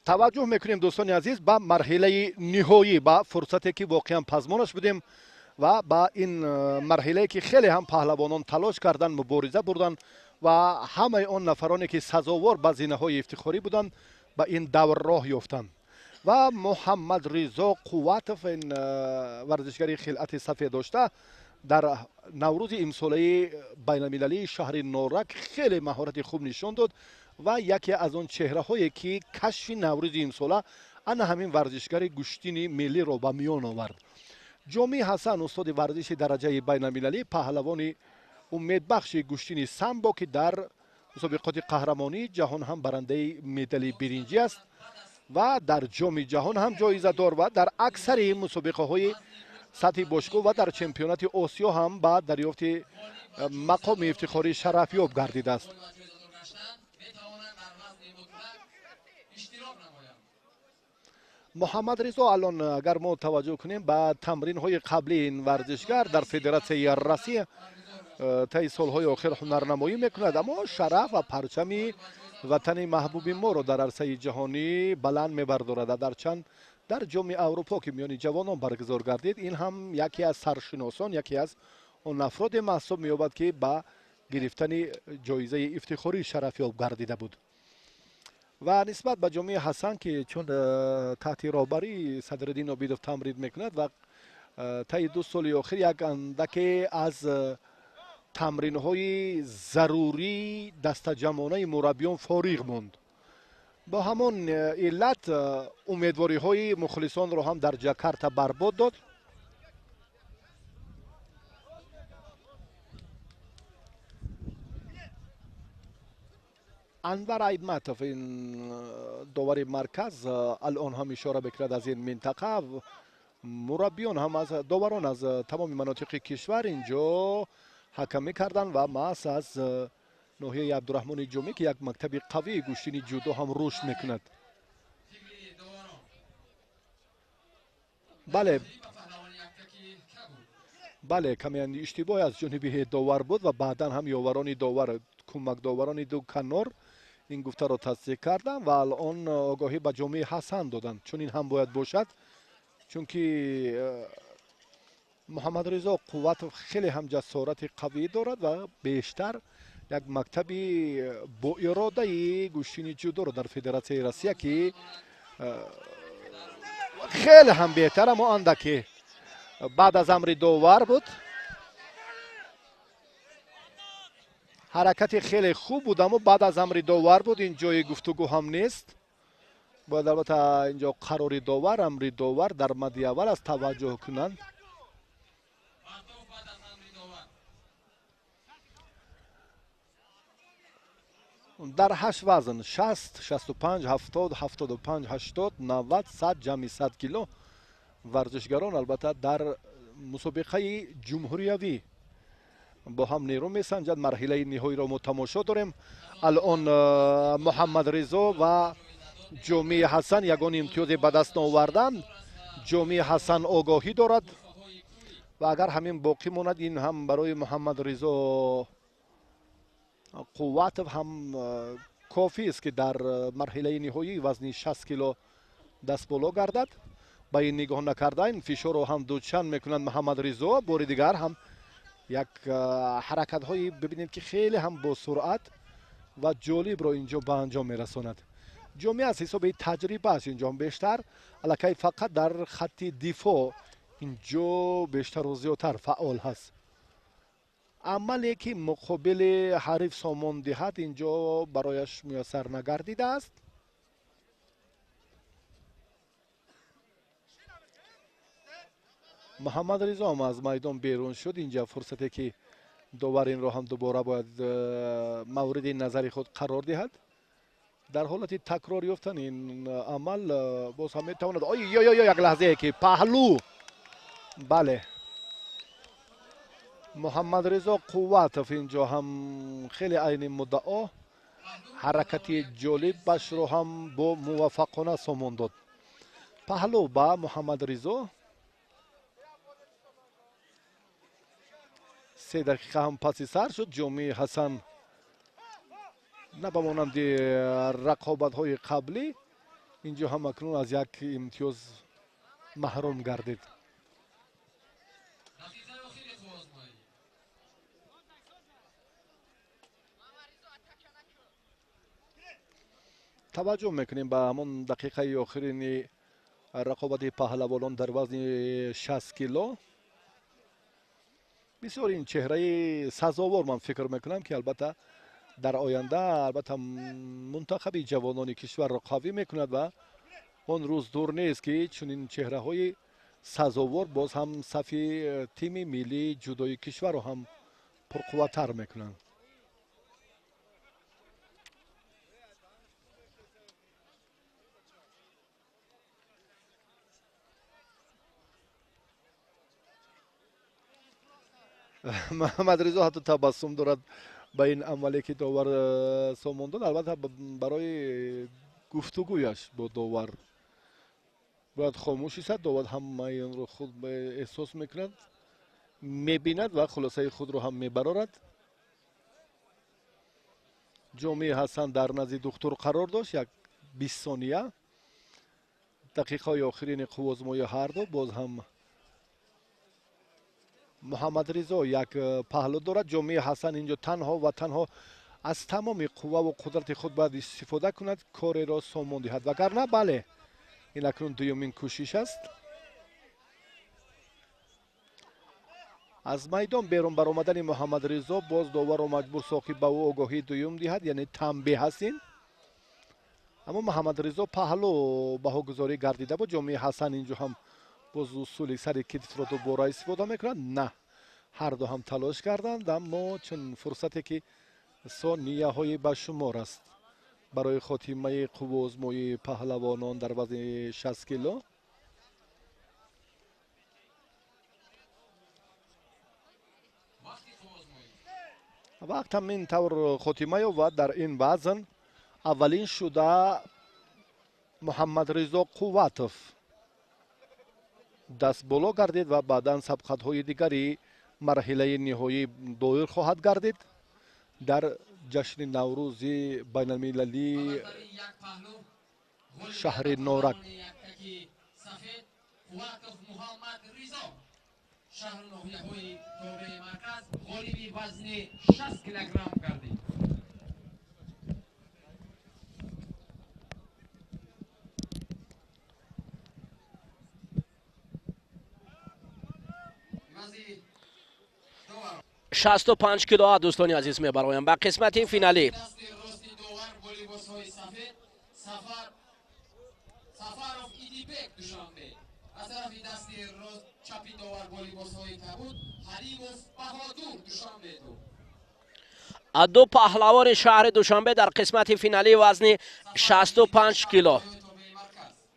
توجه میکنیم دوستان عزیز با مرحله نهایی با فرصتی که واقعا پزمانش بودیم و با این مرحله که خیلی هم پهلوانان تلاش کردن مبارزه بردن و همه اون نفرانی که سزاوار به زینه‌های افتخاری بودن به این دور راه یافتند و محمد رضا قواتف این ورزشگری خلعت سفید داشته در نوروز امساله بین المللی شهر نورک خیلی مهارت خوب نشان داد و یکی از اون چهره هایی که کشف نوروز امساله انا همین ورزشگر گوشتینی ملی را به میان آورد. جامی حسن استاد ورزش درجه بین المللی پهلوان امیدبخش گوشتینی سامبو که در مسابقات قهرمانی جهان هم برنده مدال برنجی است و در جام جهان هم جایزه دار و در اکثر مسابقه های سطح باشگاه و در چمپیونات آسیا هم با دریافت مقام افتخاری شرفیاب گردیده است. محمد رضا الان اگر ما توجه کنیم به تمرین های قبلی این ورزشگر در فدراسیون روسیه طی سالهای آخر هنرنمایی میکند، اما شرف و پرچم وطن محبوب ما رو در عرصه جهانی بلند میبردارد. در چند در جام اروپا که میان جوانان برگزار گردید، این هم یکی از سرشناسان، یکی از اون افراد محسوب مییابد که با گرفتن جایزه افتخاری شرفیاب گردیده بود. و نسبت به جامی حسن که چون تحت رهبری صدرالدین عبیدوف تمرین میکند و طی 2 سال اخیر یک اندک از تمرین های ضروری دست جمعانه مربیان فارغ موند. با همان علت امیدواری های مخلصان را هم در جاکارتا برباد داد. انور ایدمتوف این داور مرکز الان هم اشاره بکرد از این منطقه مربیان هم از داوران از تمام مناطق کشور اینجا حکمی کردن و ماس از ناحیه عبدالرحمن جامی که یک مکتب قوی گوشتینی جودو هم رشد میکند. بله کمی اشتباه از جانب داور بود و بعدا هم یاوران داور کمک داوران دو کنار این گفته را تصدیق کردن و الان آگاهی به جامی حسن دادن، چون این هم باید باشد، چون که محمد رضا قوت خیلی هم جسارت قوی دارد و بیشتر یک مکتبی با اراده گوشتینی جودو را در فدراسیون روسیه که خیلی هم بهتر، اما اندکی بعد از امر داور بود. حرکت خیلی خوب بود اما بعد از امر داور بود، این جای گفتگو هم نیست. باید البته اینجا قرار داور امر داور در مد اول از توجه کنند. در 8 وزن 60 65 70 75 80 90 100 جمعی 100 کیلو ورزشگران البته در مسابقه جمهوریوی با هم نیرو میسنجد. مرحله نهایی را ما تماشا داریم. الان محمد رضا و جامی حسن یگان امتیاز به دست آوردن. جامی حسن آگاهی دارد و اگر همین باقی ماند این هم برای محمد رضا قوت هم کافی است که در مرحله نهایی وزن 60 کیلو دست بالا گردد. با این نگاه نکردن فشار رو هم دوچند میکنند محمد رضا. بار دیگر هم یک حرکت هایی ببینید که خیلی هم با سرعت و جالب رو اینجا به انجام میرساند. جامی از حساب تجربه است اینجا بیشتر، الکی فقط در خط دفاع اینجا بیشتر و زیادتر فعال هست. عملی که مقابل حریف سامان دهد اینجا برایش میسر نگردیده است. محمد رضا هم از میدان بیرون شد. اینجا فرصتی که داور این را هم دوباره باید مورد نظر خود قرار دهد. در حالت تکرار یافتن این عمل باز هم میتواند یک لحظه که پهلو، بله محمد رضا قوت اینجا هم خیلی عین مدعا حرکت جالب بش رو هم با موفقانه سامان داد. پهلو با محمد رضا 3 دقیقه هم پس سر شد. جامی حسن نه به مانند رقابت های قبلی инҷо ҳам акнун аз як имтиёз маҳрум гардид. таваҷҷӯҳ мекунем ба ҳамон дақиқаи охирини рақобати паҳлавонон дар вазни 60 кило. бисёр ин чеҳраи сазовор ман фикр мекунам ки албатта дар оянда албатта мунтахаби ҷавонони кишварро қавӣ мекунад ва он рӯз дур нест ки чунин чеҳраҳои сазовор боз ҳам сафи тими миллии ҷудои кишварро ҳам пурқувваттар мекунанд. маҳамадризо ҳатто табассум дорад ба ин амале ки довар сомон дод. албатта барои гуфтугӯяш бо довар бояд хомӯш истад. довар ҳамаи онро худ эҳсос мекунад, мебинад ва хулосаи худро ҳам мебарорад. ҷомеи ҳасан дар назди духтур қарор дошт. як 20 сония дақиқаҳои охирини қуввозмои ҳарду. боз ҳам муҳаммадризо як паҳлу дорад. ҷомеи ҳасан инҷо танҳо ва танҳо аз тамоми қувваву қудрати худ бояд истифода кунад, кореро сомон диҳад. вагарна бале, ин акнун дуюмин кӯшиш аст. аз майдон берун баромадани муҳаммадризо боз доварро маҷбур сохиб ба ӯ огоҳии дуюм диҳад, яъне танбеҳ аст ин. аммо муҳаммадризо паҳлу баҳогузорӣ гардида буд. ҷомеи ҳасан инҷо ҳам боз усули сари китфро дубора истифода мекунанд. на, ҳарду ҳам талош карданд, аммо чун фурсате ки сонияҳои ба шумор аст барои хотимаи қуввозмои паҳлавонон дар вазни 60 кило. вақт ҳам ин тавр хотима ёвад дар ин вазн. аввалин шуда муҳаммадризо қувватов даст боло гардид ва баъдан сабқатҳои дигари марҳилаи ниҳоӣ доир хоҳад гардид дар ҷашни наврӯзи байналмилалӣ шаҳри Норак. شصت و 5 کیلو دوستانی عزیز میبرایم با قسمت فینالی. دو پهلوان شهر دوشنبه در قسمت فینالی وزن 65 کیلو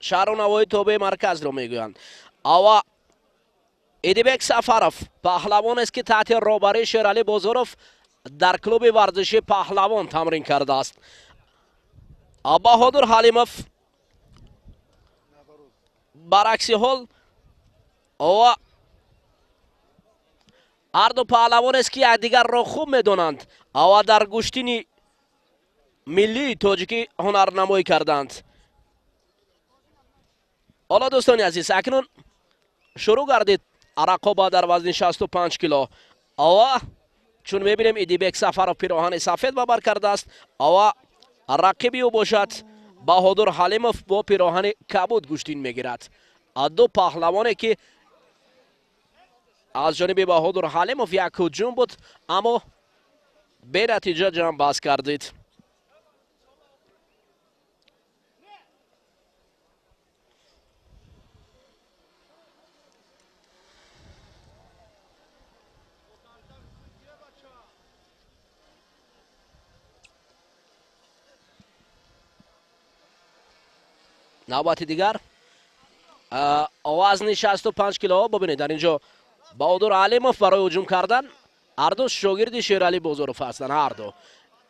شهر و نوای توبه مرکز رو میگویند. اوا ایدیبک سفرов پهلوان است که تحت رهبری شیرعلی بازارов در کلوب ورزشی پهلوان تمرین کرده است. بهادر حلیمов برعکس حال و هر دو پهلوان است که یکدیگر را خوب میدونند و در گوشتینی ملی تاجیکی هنرنمایی کردند. حالا دوستان عزیز اکنون شروع گردید رقابت در وزن 65 کیلو. اوا چون میبینیم ایدیبک سفرов پیراهن سفید به بر کرده است اوا رقیبی او باشد بهادر حلیمов با پیراهن کبود گوشتین میگیرد. دو پهلوانی که از جانب بهادر حلیمov یک هجوم بود اما به نتیجه جان باز کردید. نوبت دیگر وزن 65 کیلو. ببینید در اینجا بهادر حلیمov برای هجوم کردن هر دو شاگرد شیرعلی بازارov هستند. هر دو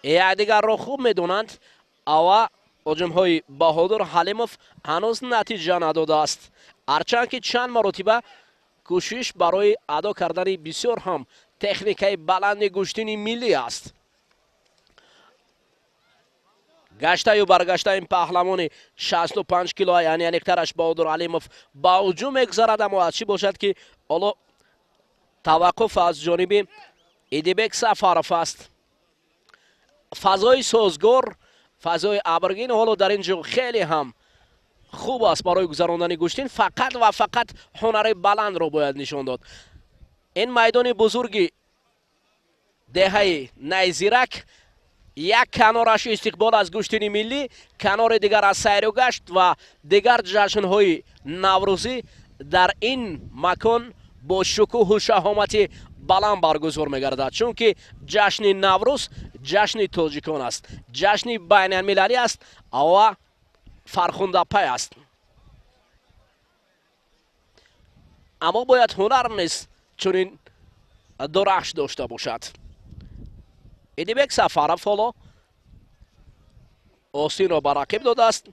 یکدیگر را خوب میدونند و هجوم های بهادر حلیمov هنوز نتیجه نداده است، هرچند که چند مرتبه کوشش برای ادا کردن بسیار هم تکنیکای بلند گوشتین ملی است. гаштаю баргашта ин паҳлавони 65 кило яъне яниктараш Баҳодур Алимов ба ҳуҷум мегзарад, аммо аз чӣ бошад ки ҳоло таваққуф аз ҷониби Идибек Сафаров аст. фазои созгор, фазои абргин ҳоло дар ин ҷо хеле ҳам хуб аст барои гузарондани Гуштин. Фақат ва фақат ҳунари баландро бояд нишон дод. ин майдони бузурги деҳаи Найзирак, як канораш истиқбол аз Гуштини миллӣ, канори дигар аз сайру гашт ва дигар ҷашнҳои наврӯзӣ дар ин макон бо шукӯҳу шаҳомати баланд баргузор мегардад, чунки ҷашни наврӯз ҷашни тоҷикон аст, ҷашни байналмилалӣ аст ва фархундапай аст. аммо бояд ҳунар низ чунин дурахш дошта бошад. Идибек Сафаров ҳоло осинро ба рақиб додааст.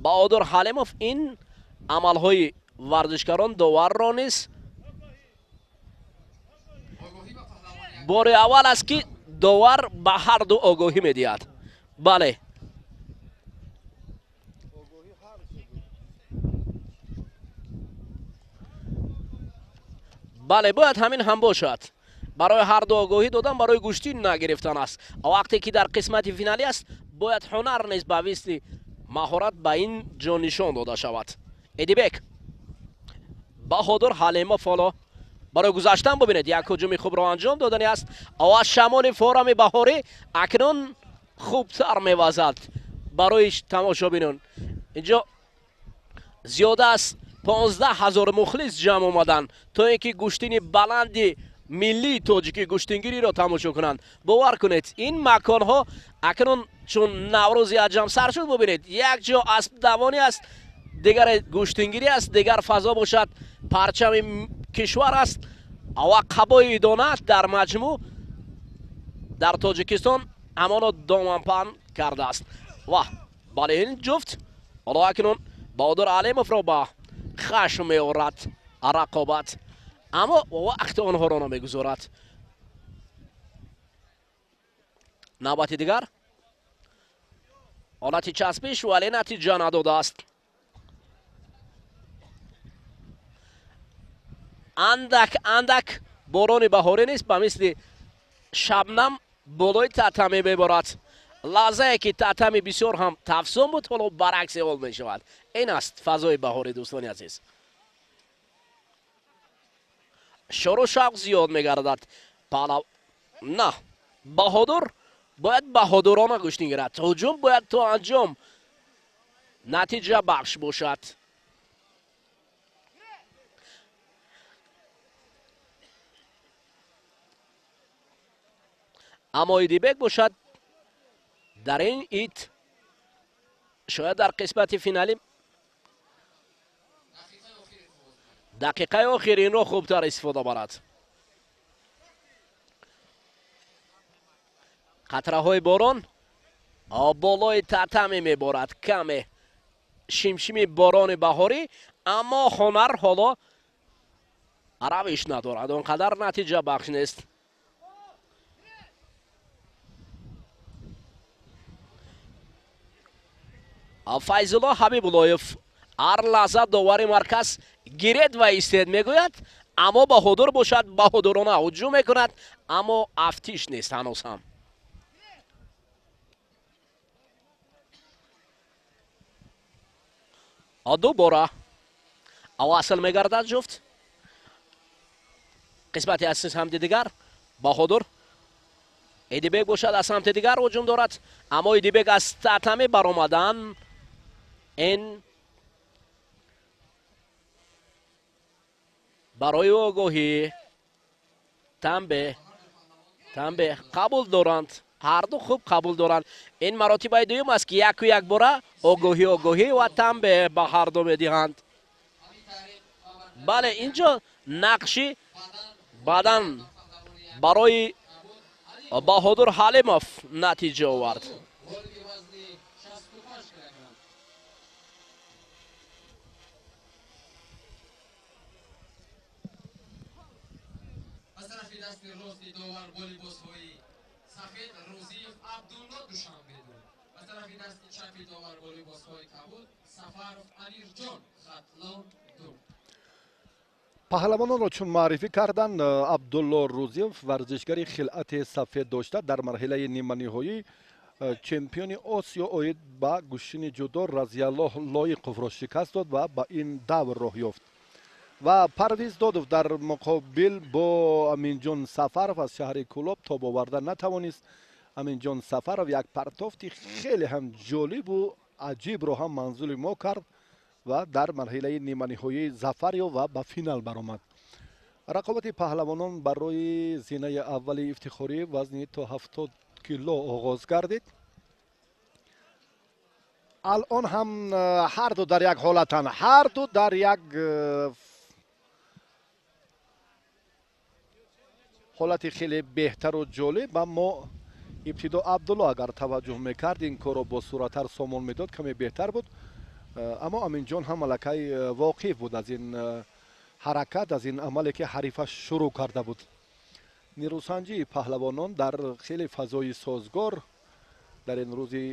Баҳодур Алимов ин амалҳои варзишгарон доварро низ бори аввал аст ки довар ба ҳарду огоҳӣ медиҳад. бале бале бояд ҳамин ҳам бошад. барои ҳарду огоҳӣ додан барои Гуштин нагирифтан аст. вақте ки дар қисмати финалӣ аст бояд ҳунар низ ба висли маҳорат ба ин ҷо нишон дода шавад. Идибек Баҳодур Алимов ҳоло барои гузаштан бубинед як ҳуҷуми хубро анҷом додани аст. ава шамоли форами баҳорӣ акнун хубтар мевазад барои тамошобинон. инҷо зиёда аз 15 000 мухлис ҷамъ омадан то ин ки Гуштини баланди миллии тоҷики гуштингириро тамошо кунанд. бовар кунед ин маконҳо акнун чун наврӯзи аҷам сар шуд бубинед як ҷо аспдавонӣ аст, дигар гуштингирӣ аст, дигар фазо бошад парчами кишвар аст ва қабои идона дар маҷмӯъ дар Тоҷикистон ҳамоно доманпаҳн кардааст. ва бале ин ҷуфт ҳоло акнун Баҳодур Алимовро ба хашм меорад рақобат, аммо вақти онҳоро намегузорад. навбати дигар ҳолати часпиш вале натиҷа надодааст. андак борони баҳорӣ нест, ба мисли шабнам болои татами меборад. лаҳзае ки татами бисёр ҳам тафсон буд ҳоло баръакси ҳол мешавад. ин аст фазои баҳорӣ дӯстони азиз. шӯру шавқ зиёд мегардад. на Баҳодур бояд баҳодурона Гуштин гирад. ҳуҷум бояд то анҷом натиҷа бахш бошад. аммо Идибек бошад дар ин ит шояд дар қисмати финалӣ дақиқаи охиринро хубтар истифода барад. қатраҳои борон болои татами меборад, каме шимшими борони баҳорӣ, аммо ҳунар ҳоло равиш надорад, он қадар натиҷа бахш нест. Файзулло Ҳабибуллоев ҳар лаҳза довари марказ гиред ва истед мегӯяд, аммо Баҳодур бошад баҳодурона ҳуҷум мекунад, аммо афтиш нест ҳанӯз ҳам. дубора авасл мегардад ҷуфт. қисмати аз самти дигар Баҳодур Идибек бошад аз самти дигар ҳуҷум дорад, аммо Идибек аз татами баромадан ин барои огоҳӣ танбе қабул доранд. ҳарду хуб қабул доранд. ин маротибаи дуюм аст ки яку як бора огоҳӣ ва танбе ба ҳарду медиҳанд. бале инҷо нақши бадан барои Баҳодур Алимов натиҷа овард. паҳлавононро чун маърифӣ карданд. абдулло рӯзиев варзишгари хилати сафед дошта дар марҳилаи ниманиҳоӣ чемпиони осиё оид ба гӯштини ҷудо разияллоҳ лоиқовро шикаст дод ва ба ин давр роҳ ёфт. ва парвиз додов дар муқобил бо аминҷон сафаров аз шаҳри кӯлоб тоб оварда натавонист. аминҷон сафаров як партофти хеле ҳам ҷолибу аҷибро ҳам манзули мо кард ва дар марҳилаи ниманиҳоӣ зафар ёфт ва ба финал баромад. рақобати паҳлавонон барои зинаи аввали ифтихорӣ вазни то 70 кило оғоз гардид. алон ҳам ҳарду дар як ҳолатан, ҳарду дар як ҳолати хеле беҳтару ҷолиб. аммо ибтидо абдулло агар таваҷҷӯҳ мекард ин корро бо суръаттар сомон медод, каме беҳтар буд. аммо аминҷон ҳам аллакай воқиф буд аз ин ҳаракат, аз ин амале ки ҳарифаш шурӯъ карда буд. нирӯсанҷии паҳлавонон дар хеле фазои созгор дар ин рӯзи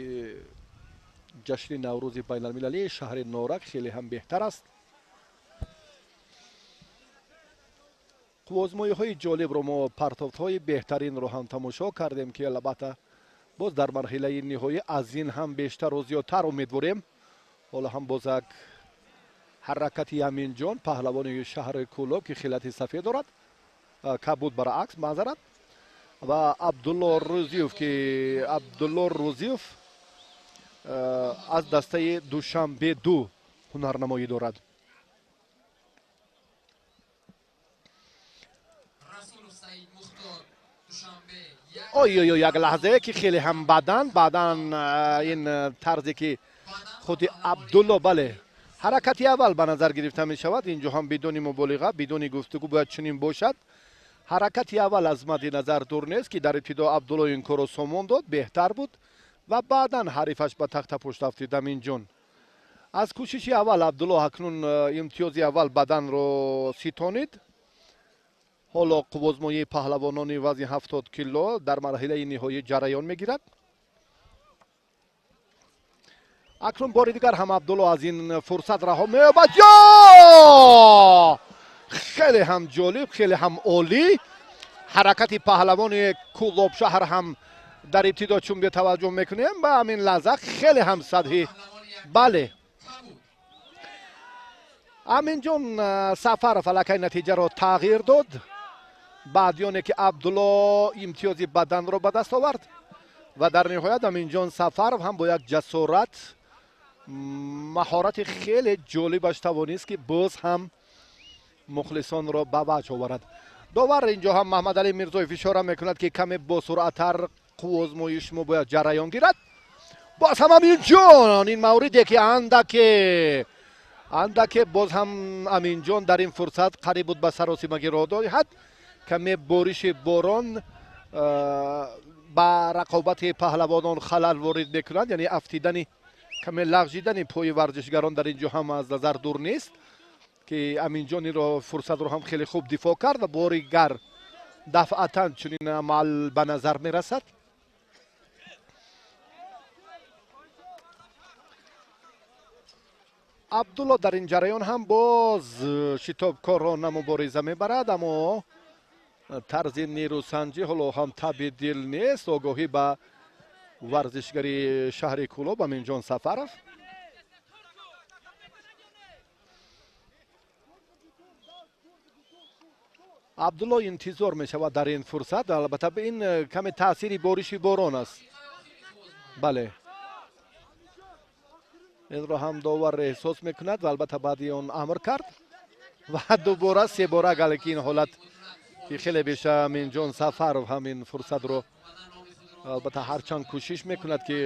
ҷашни наврӯзи байналмилалии шаҳри Норак хеле ҳам беҳтар аст. қувозмоиҳои ҷолибро мо партофтҳои беҳтаринро ҳам тамошо кардем ки албатта боз дар марҳилаи ниҳоӣ аз ин ҳам бештару зиёдтар умедворем. ҳоло ҳам боз як ҳаракати аминҷон паҳлавони шаҳри кӯлоб ки хилати сафед дорад, кабуд баръакс маъзарат, ва абдулло рӯзиев аз дастаи душанбе 2 ҳунарнамоӣ дорад. ой як лаҳзае ки хеле ҳам баъдан ин тарзе ки худи абдулло бале ҳаракати аввал ба назар гирифта мешавад. инҷо ҳам бидуни муболиға, бидуни гуфтугӯ бояд чунин бошад. ҳаракати аввал аз мадди назар дур нест ки дар ибтидо абдулло ин корро сомон дод, беҳтар буд ва баъдан ҳарифаш ба тахта пушт афтид. аминҷон аз кӯшиши аввал абдулло акнун имтиёзи аввал баданро ситонид. ҳоло қувозмоии паҳлавонони вазни 70 кило дар марҳилаи ниҳоӣ ҷараён мегирад. акнун бори дигар ҳам абдулло аз ин фурсат раҳо меёбад. хеле ҳам ҷолиб, хеле ҳам олӣ. ҳаракати паҳлавони кӯлобшаҳр ҳам дар ибтидо чун бетаваҷҷӯҳ мекунем ба ҳамин лаҳза хеле ҳам сатҳӣ. бале аминҷон сафаров аллакай натиҷаро тағйир дод баъдиёне ки абдулло имтиёзи баданро ба даст овард ва дар ниҳоят аминҷон сафаров ҳам бо як ҷасорат маҳорати хеле ҷолибаш тавонист ки боз ҳам мухлисонро ба ваҷҳ оварад. довар инҷо ҳам маҳмадалӣ мирзоев ишора мекунад ки каме босуръаттар қувозмоии шумо бояд ҷараён гирад. боз ҳам аминҷон ин мавриде ки андаке боз ҳам аминҷон дар ин фурсат қариб буд ба саросимагӣ роҳ доҳад. каме бориши борон ба рақобати паҳлавонон халал ворид мекунад, яъне афтидани каме лағжидани пои варзишгарон дар ин ҷо ҳам аз назар дур нест ки аминҷон инро фурсатро ҳам хеле хуб дифоъ кард ва бори гар дафъатан чунин амал ба назар мерасад. абдулло дар ин ҷараён ҳам боз шитобкорона мубориза мебарад, аммо тарзи нерӯсанҷӣ ҳоло ҳам таби дил нест. огоҳӣ ба варзишгари шаҳри кӯлоб аминҷон сафаров. абдулло интизор мешавад дар ин фурсат. албатта ин каме таъсири бориши борон аст. бале инро ҳам довар эҳсос мекунад ва албатта баъди он амр кард ва дубора се бора гале ки ин ҳолат ки хеле беша аминҷон сафаров ҳамин фурсатро албатта ҳарчанд кӯшиш мекунад ки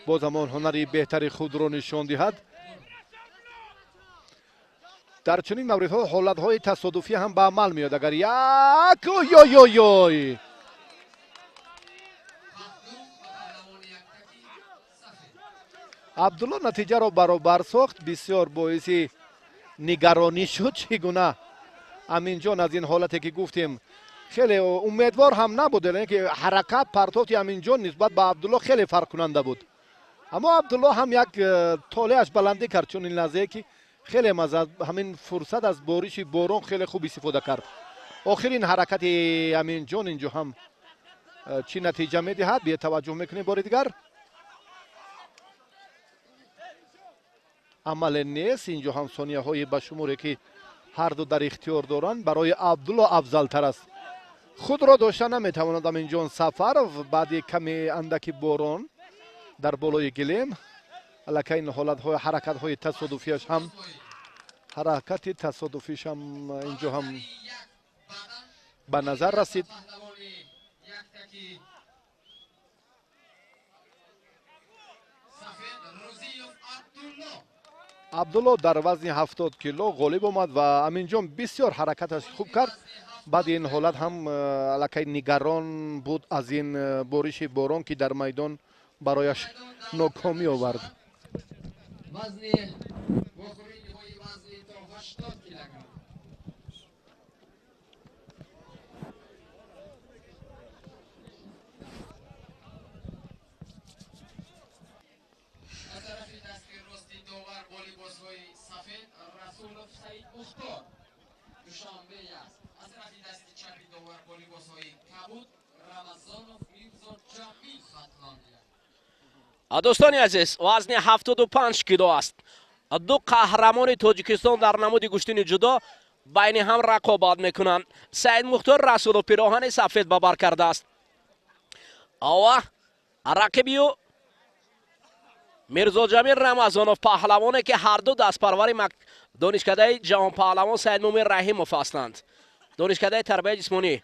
боз ҳамон ҳунари беҳтари худро нишон диҳад. дар чунин мавридҳо ҳолатҳои тасодуфӣ ҳам ба амал меояд. агар як абдулло натиҷаро баробар сохт. бисёр боиси нигаронӣ шуд чӣ гуна аминҷон аз ин ҳолате ки гуфтем хеле умедвор ҳам набуд, ки ҳаракат партофти аминҷон нисбат ба абдулло хеле фарқкунанда буд. اما عبدالله هم یک طالعش بلندی کرد چون این لحظه که خیلی مزه همین فرصت از بارش باران خیلی خوب استفاده کرد. آخرین حرکت امین جان اینجا هم چی نتیجه میدهد بیا توجه میکنیم بار دیگر. عمل نیست اینجا هم ثانیه های به شموری که هر دو در اختیار دارند برای عبدالله افضل تر است. خود را داشته نمیتواند امین جان سفر بعد کمی اندکی باران در بالای گلیم الکی این حالت های حرکت های تصادفیش هم حرکت تصادفیش هم اینجا هم به نظر رسید. عبدالله در وزن 70 کیلو غالب آمد و امین جان بسیار حرکتش خوب کرد. بعد این حالت هم الکی نگران بود از این بارش باران که در میدان برایش ناکامی آورد. دوستانی عزیز وزن 75 کیلو است. دو قهرمان تاجیکستان در نمود گوشتین جدا بین هم رقابت میکنند. سعید مختار رسول و پیراهن سفید به بر کرده است و رقیبی میرزا جمیل رمضانوف پهلوانی که هر دو دست پرور دانشکده جهان پهلوان سعید مومن رحیموف هستند. دانشکده تربیت جسمانی.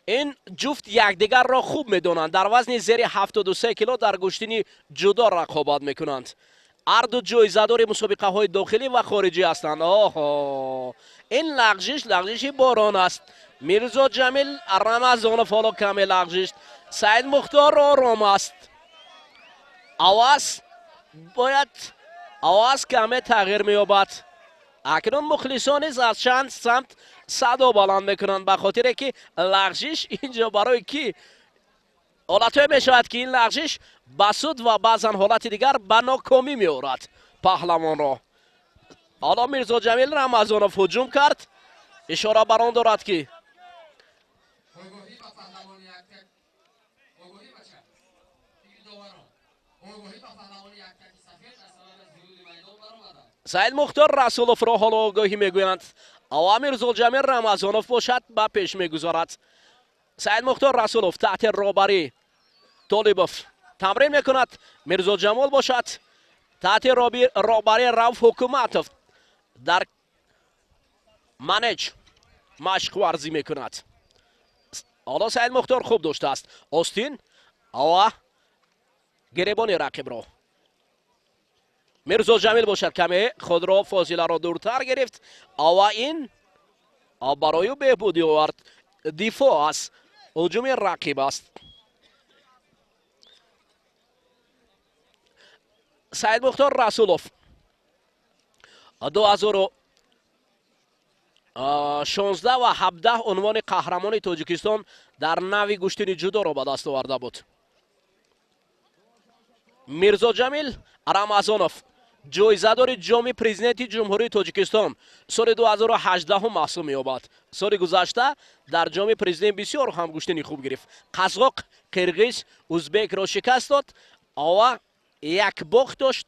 این جفت یکدیگر را خوب میدونند. در وزن زیر 73 کیلو در گوشتینی جدا رقابت میکنند. هر دو جایزه‌دار مسابقه های داخلی و خارجی هستند. این لغزش باران است. میرزا جمیل رمضانوف حالا کمی لغزش. سعید مختار آرام است. آواز کمی تغییر می‌یابد. اکنون مخلصان از چند سمت صدا بلند میکنند به خاطر که لغزش اینجا برای کی حالتهای میشود که این لغزش بسود و بعضا حالت دیگر به ناکامی می‌آورد پهلوان را. حالا میرزا جمیل رمضانوف هجوم کرد. اشاره بر آن دارد که سعید مختار رسولوف را حالا آگاهی میگویند و میرزا جمیل رمضانوف باشد به پیش میگذارد. سعید مختار رسولوف تحت رهبری طالبوف تمرین میکند. میرزا جمال باشد تحت رهبری رؤف حکومتوف در منیج مشق ورزی میکند. حالا سعید مختار خوب داشته است. آستین و گریبان رقیب را میرزا جمیل باشد کمی خود را فاصله را دورتر گرفت و این برای بهبودی آورد. دفاع است. هجوم رقیب است. سعید مختار رسولوف 2016 و 17 عنوان قهرمان تاجیکستان در نوی گوشتین جدا را به دست آورده بود. میرزا جمیل رمضانوف جایزه‌دار جام پرزیدنت جمهوری تاجیکستان سال 2018 محسوب می‌یابد. سال گذشته در جام پرزیدنت بسیار هم گوشتنی خوب گرفت. قزاق، قرغیز، ازبک را شکست داد و یک باخت داشت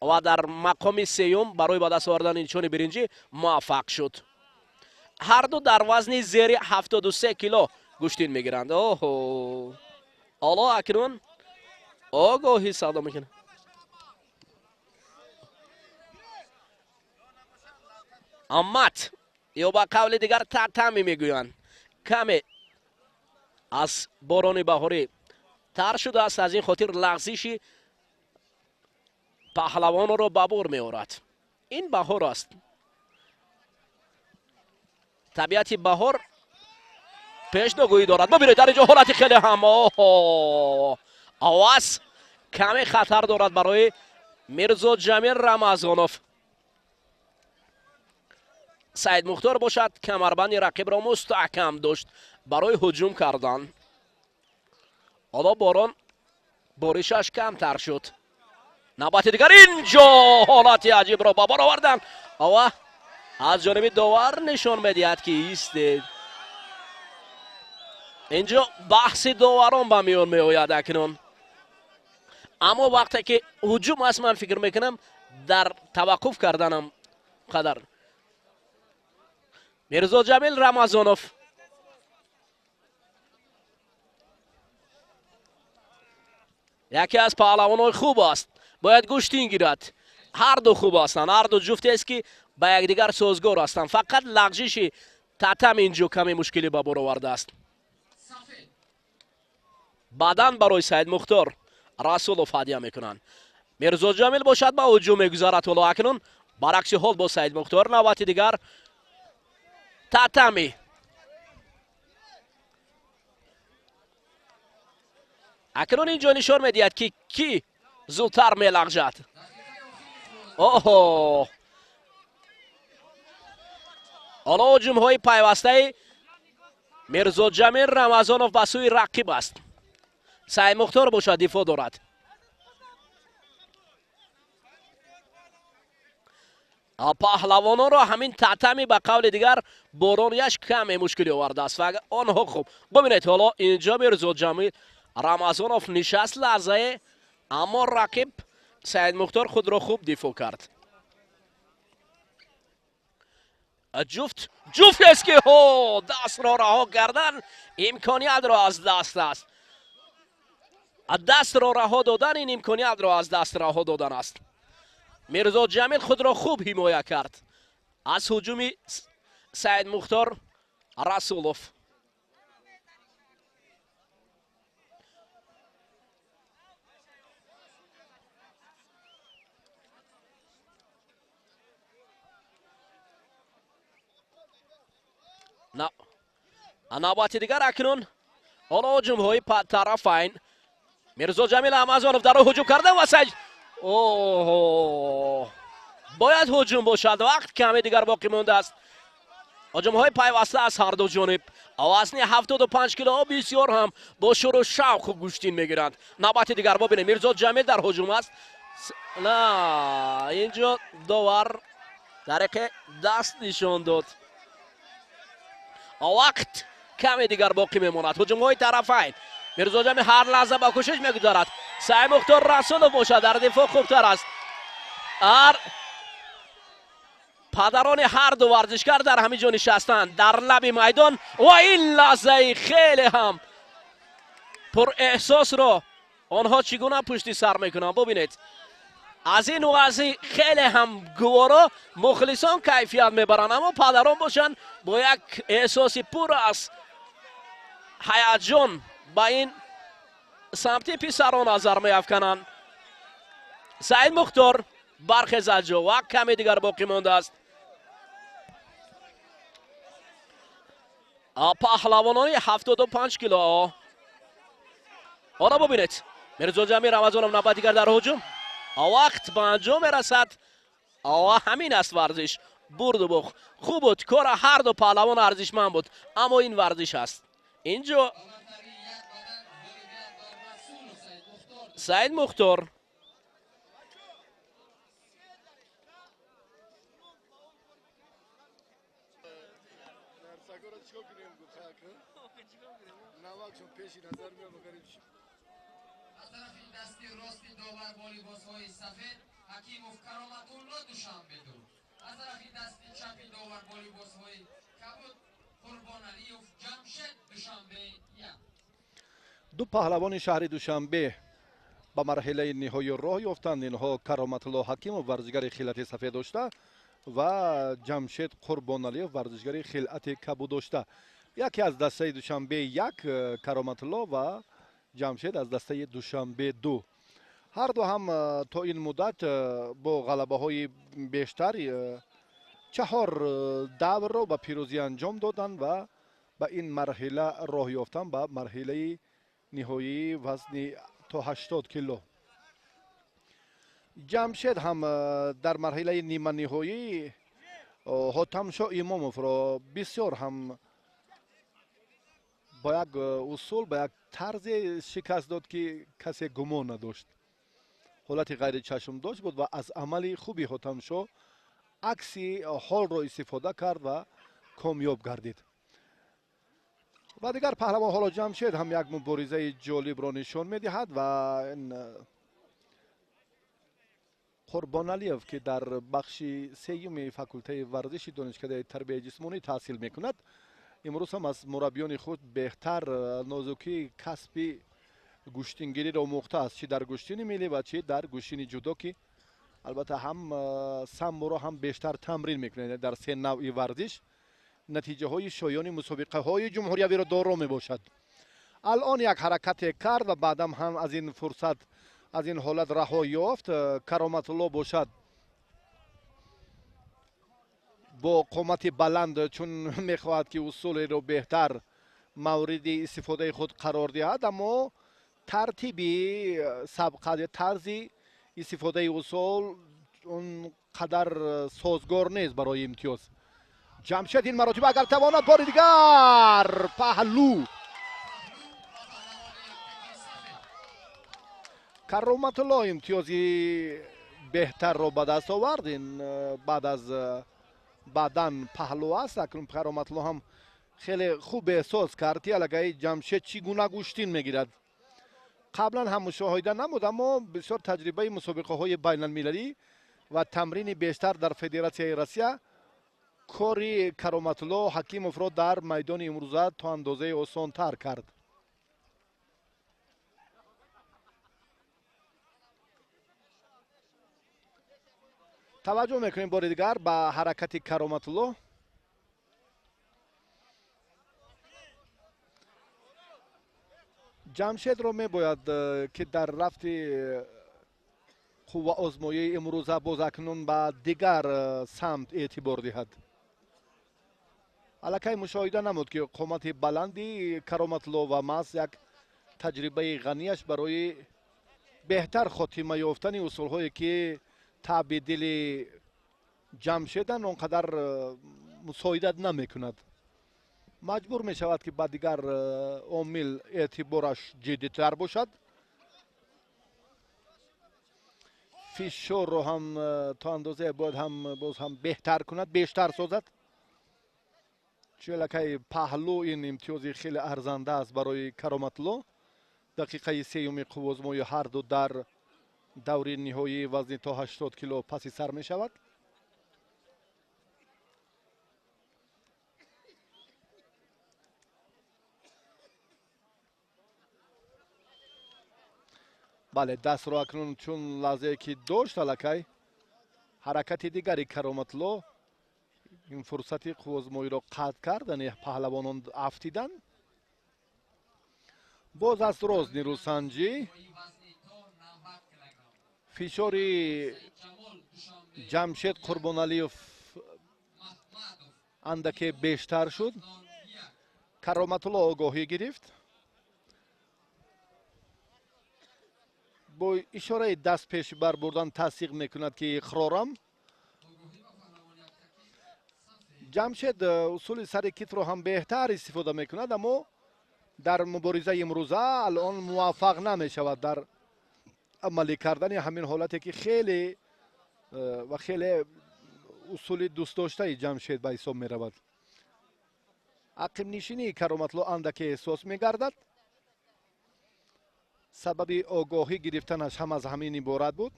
و در مقام سوم برای به دست آوردن نشان برنجی موفق شد. هر دو در وزن زیر 73 کیلو گوشتین میگیرند. حالا اکنون آگاهی صدا میکنه. امت یا با قول دیگر تمی میگویند کمی از باران بهاری تر شده است. از این خاطر لغزشی پهلوان را به بار می‌آورد. این بهار است. طبیعت بهار پیشنگویی دارد. ببینید در اینجا حالت خیلی هم آواز کمی خطر دارد برای میرزا جمیل رمضانوف. سعید مختار باشد کمربند رقیب را مستحکم داشت برای هجوم کردن. حالا باران боришаш камтар шуд. навбати дигар инҷо ҳолати аҷибро ба бор овардан. ава аз ҷониби довар нишон медиҳад ки истед. инҷо баҳси доварон ба миён меояд акнун. аммо вақте ки ҳуҷум аст, ман фикр мекунам дар таваққуф карданам қадар. мирзо ҷамил рамазонов яке аз паҳлавонои хуб аст. бояд Гуштин гирад. ҳар ду хуб ҳастанд, ҳар ду ҷуфтест ки ба якдигар созгор ҳастанд. фақат лағжиши татам инҷо каме мушкилӣ ба бор овардааст. баъдан барои Саид Мухтор Расулов ҳадия мекунанд. мирзо ҷамил бошад ба ҳуҷум мегузарад. ҳоло акнун баръакси ҳол бо Саид Мухтор. навбати дигар татами акнун инҷо нишон медиҳад ки кӣ зудтар мелағжад. оҳо ҳоло ҳуҷумҳои пайвастаи мирзо ҷамил рамазонов ба сӯи рақиб аст. Саид Мухтор бошад дифоъ дорад. паҳлавононро ҳамин татами ба қавли дигар боронияш каме мушкилӣ овардааст. онҳо хуб бубинед, ҳоло инҷо мирзо ҷамил рамазонов нишаст лаҳзае, аммо рақиб Саид Мухтор худро хуб дифоъ кард. ҷуфтест ки дастро раҳо кардан имкониятро аз даст аст. дастро раҳо додан ин имкониятро аз даст раҳо додан аст. мирзо ҷамил худро хуб ҳимоя кард аз ҳуҷуми Саид Мухтор Расулов. навбати дигар акнун ҳоло ҳуҷумҳои тарафайн. мирзо ҷамил рамазонов дар ҳуҷум карда ва Саид бояд ҳуҷум бошад. вақт каме дигар боқӣ мондааст. ҳуҷумҳои пайваста аз ҳарду ҷониб. авазни 75 кило бисёр ҳам бо шӯру шавқу Гуштин мегиранд. навбати дигар бобинед, мирзо ҷамил дар ҳуҷум аст. инҷо довар тариқи даст нишон дод. вақт каме дигар боқӣ мемонад. ҳуҷумҳои тарафайн. мирзо ҷамил ҳар лаҳза ба кӯшиш мегузарад. Саид Мухтор Расулов бошад дар дифоъ хубтар аст. падарони ҳар ду варзишгар дар ҳамин ҷо нишастанд дар лаби майдон ва ин лаҳзаи хеле ҳам пурэҳсосро онҳо чӣ гуна пушти сар мекунанд. бубинед, аз ин вазъи хеле ҳам гуворо мухлисон кайфият мебаранд, аммо падарон бошанд бо як эҳсоси пур аз ҳаяҷон ба ин самти писарон назар меафкананд. Саид Мухтор бархезад ҷо. вақт каме дигар боқӣ мондааст. паҳлавонони 75 кило. ҳоло бубинед, мирзо ҷамил рамазонов навбат дигар дар ҳуҷум. вақт ба анҷом мерасад. ҳамин аст варзиш. бурду бух хуб буд. кора ҳар ду паҳлавон арзишманд буд, аммо ин варзиш аст. инҷо Саид Мухтор از طرف دستی راستی داور والیبازهای سفید حکیموف کرامت‌الله دوشنبه دو. از طرف دستی چپی داور والیبازهای کبود قربان علیوف جمشید دوشنبه یک. دو پهلوان شهر دوشنبه ба марҳилаи ниҳоӣ роҳ ёфтанд. инҳо кароматулло ҳакимов варзишгари хилати сафедошта ва ҷамшед қурбоналиев варзишгари хилати кабудошта. яке аз дастаи душанбе як, кароматулло ва ҷамшед аз дастаи душанбе ду. ҳар ду ҳам то ин муддат бо ғалабаҳои бештар 4 даврро ба пирӯзӣ анҷом доданд ва ба ин марҳила роҳ ёфтанд, ба марҳилаи ниҳоии вазни то 80 кило. ҷамшед ҳам дар марҳилаи ниманиҳоӣ ҳотамшо имомовро бисёр ҳам با یک اصول با یک طرز شکست داد که کسی گمان نداشت. حالت غیر چشم داشت بود و از عمل خوبی حاتمشاه عکسی حال را استفاده کرد و کامیاب گردید. و دیگر پهلوان حالا جمشید هم یک مبارزه جالب را نشان میدهد و این قربان علیف که در بخش سیوم فاکولته ورزشی دانشکده تربیت جسمانی تحصیل میکند، امروز هم از مربیان خود بهتر نازکی کسب گوشتینگیری را آموخته است، چه در گوشتین ملی و چه در گوشتین جودو که البته هم سامبو را هم بیشتر تمرین میکنه. در سه نوع ورزش نتیجه های شایان مسابقه های جمهوری را دارا می باشد. الان یک حرکت کرد و بعدم هم از این فرصت از این حالت رها یافت. کرامت الله باشد با قامت بلند چون میخواهد که اصول را بهتر مورد استفاده خود قرار دهد، اما ترتیبی سبقت طرز استفاده اصول اون قدر سازگار نیست برای امتیاز. جمشید این مراتب اگر تواند بار دیگر پهلو کرامت الله امتیازی بهتر را به دست آورد. این بعد از بعدن پهلو است، اکنون کرامت الله هم خیلی خوب احساس کرد که الگه جمشید چگونه گوشتین میگیرد. قبلا هم مشاهده نمود، اما بسیار تجربه مسابقه های بین المللی و تمرین بیشتر در فدراسیون روسیه کاری کرامت الله حکیموف را در میدان امروزه تا اندازه آسان تر کرد. توجه میکنیم بار دیگر به حرکت کرامت الله. جمشید را میباید که در رفت قوه آزمایی امروزه باز اکنون به دیگر سمت اعتبار دهد. الکی مشاهده نمود که قامت بلندی کرامت الله و محض یک تجربه غنیش برای بهتر خاتمه یافتن اصول هایی که تابع دل جمشیدن اونقدر مساعدت نمی کند. مجبور می شود که با دیگر عامل اعتبارش جدی تر باشد. فشار رو هم تا اندازه باید هم باز هم بهتر کند، بیشتر سازد. چون پهلو این امتیازی خیلی ارزنده است برای کرامت الله. دقیقه سیوم قوه آزمایی هر دو در دوره نهایی وزن تا 80 کیلو پس سر می شود. بله، دست را اکنون چون لحظه که داشت الکی حرکت دیگری کرامت الله این فرصت قوه آزمایی را قطع کردن پهلوانان افتیدن. باز از راست نیروسنجی فشاری جمشید قربانعلیوف اندکی بیشتر شد. کرامت الله آگاهی گرفت. با اشاره دست پیش بر بردن تصدیق میکند که اقرارم. جمشید اصول سر کیت رو هم بهتر استفاده میکند، اما در مبارزه امروزه الان موفق نمیشود در عملی کردن همین حالتی که خیلی و خیلی اصول دوست داشته جمشید به حساب می رود. عقب نشینی کرامت الله اندکی احساس می گردد. سبب آگاهی گرفتنش هم از همین عبارت بود.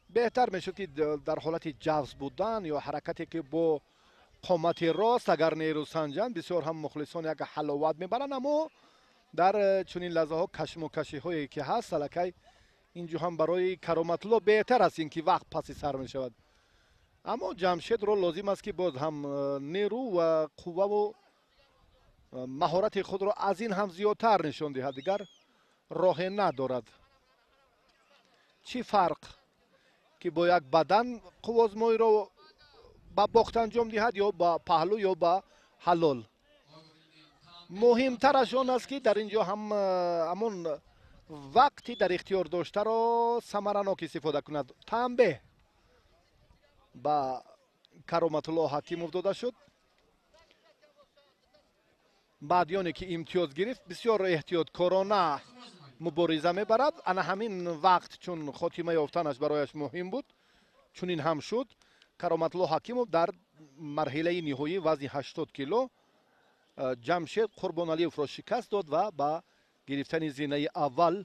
بهتر می شد که در حالت جوز بودن یا حرکتی که با قامت راست اگر نیرو سنجن بسیار هم مخلصان یک حلاوت می برن، اما در چنین لحظه ها کشم و کشی هایی که هست الکی اینجا هم برای کرامت الله بهتر است این که وقت پس سر می شود. اما جمشید رو لازم است که باز هم نیرو و قوه و مهارت خود رو از این هم زیادتر نشان دهد. دیگر راه ندارد. چی فرق که با یک بدن قوه آزمایی رو با باخت انجام دهد یا با پهلو یا با حلال؟ مهمترش آن است که در اینجا هم همون وقتی در اختیار داشته را ثمرناک استفاده کند. تنبیه با کرامت الله حکیموف داده شد. баъдиёне ки имтиёз гирифт бисёр эҳтиёткорона мубориза мебарад. ана ҳамин вақт чун хотима ёфтанаш барояш муҳим буд, чунин ҳам шуд. кароматло ҳакимов дар марҳилаи ниҳоӣ вазни 80 кило ҷамшед қурбоналиевро шикаст дод ва ба гирифтани зинаи аввал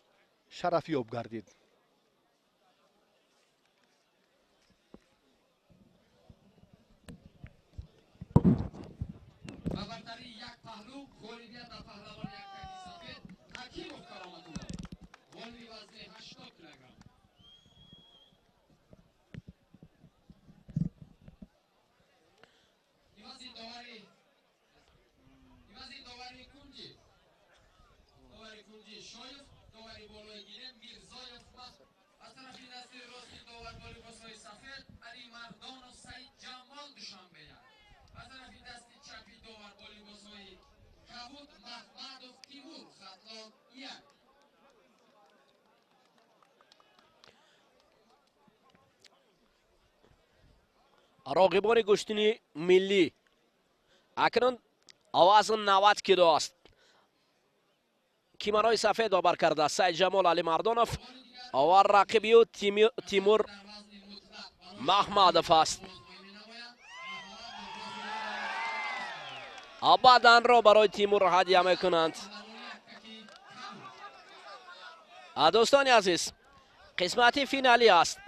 шарафёб гардид. ба бартари як паҳлӯ ғолибият ба паҳлавони яккаки сафед ҳакимов кароматулло ғолиби вазни 80 килограмм. ивази довари кунҷи шоев, довари болои гире мирзоев ва аз тарафи дасти рости довар волейболисткои сафед али мардонов саид ҷамол душанбея. از طرف دست چپی دوار والیبال‌های کبود محمدов تیمور خطلاب یک. راقبان گوشتینی ملی اکنون آواز 90 کیلو است. کیمرای سفید آور کرده سعید جمال علی مردانов و رقیبی تیمور محمدов است. بعدن را برای تیمور هدیه میکنند. دوستان عزیز قسمت فینالی است.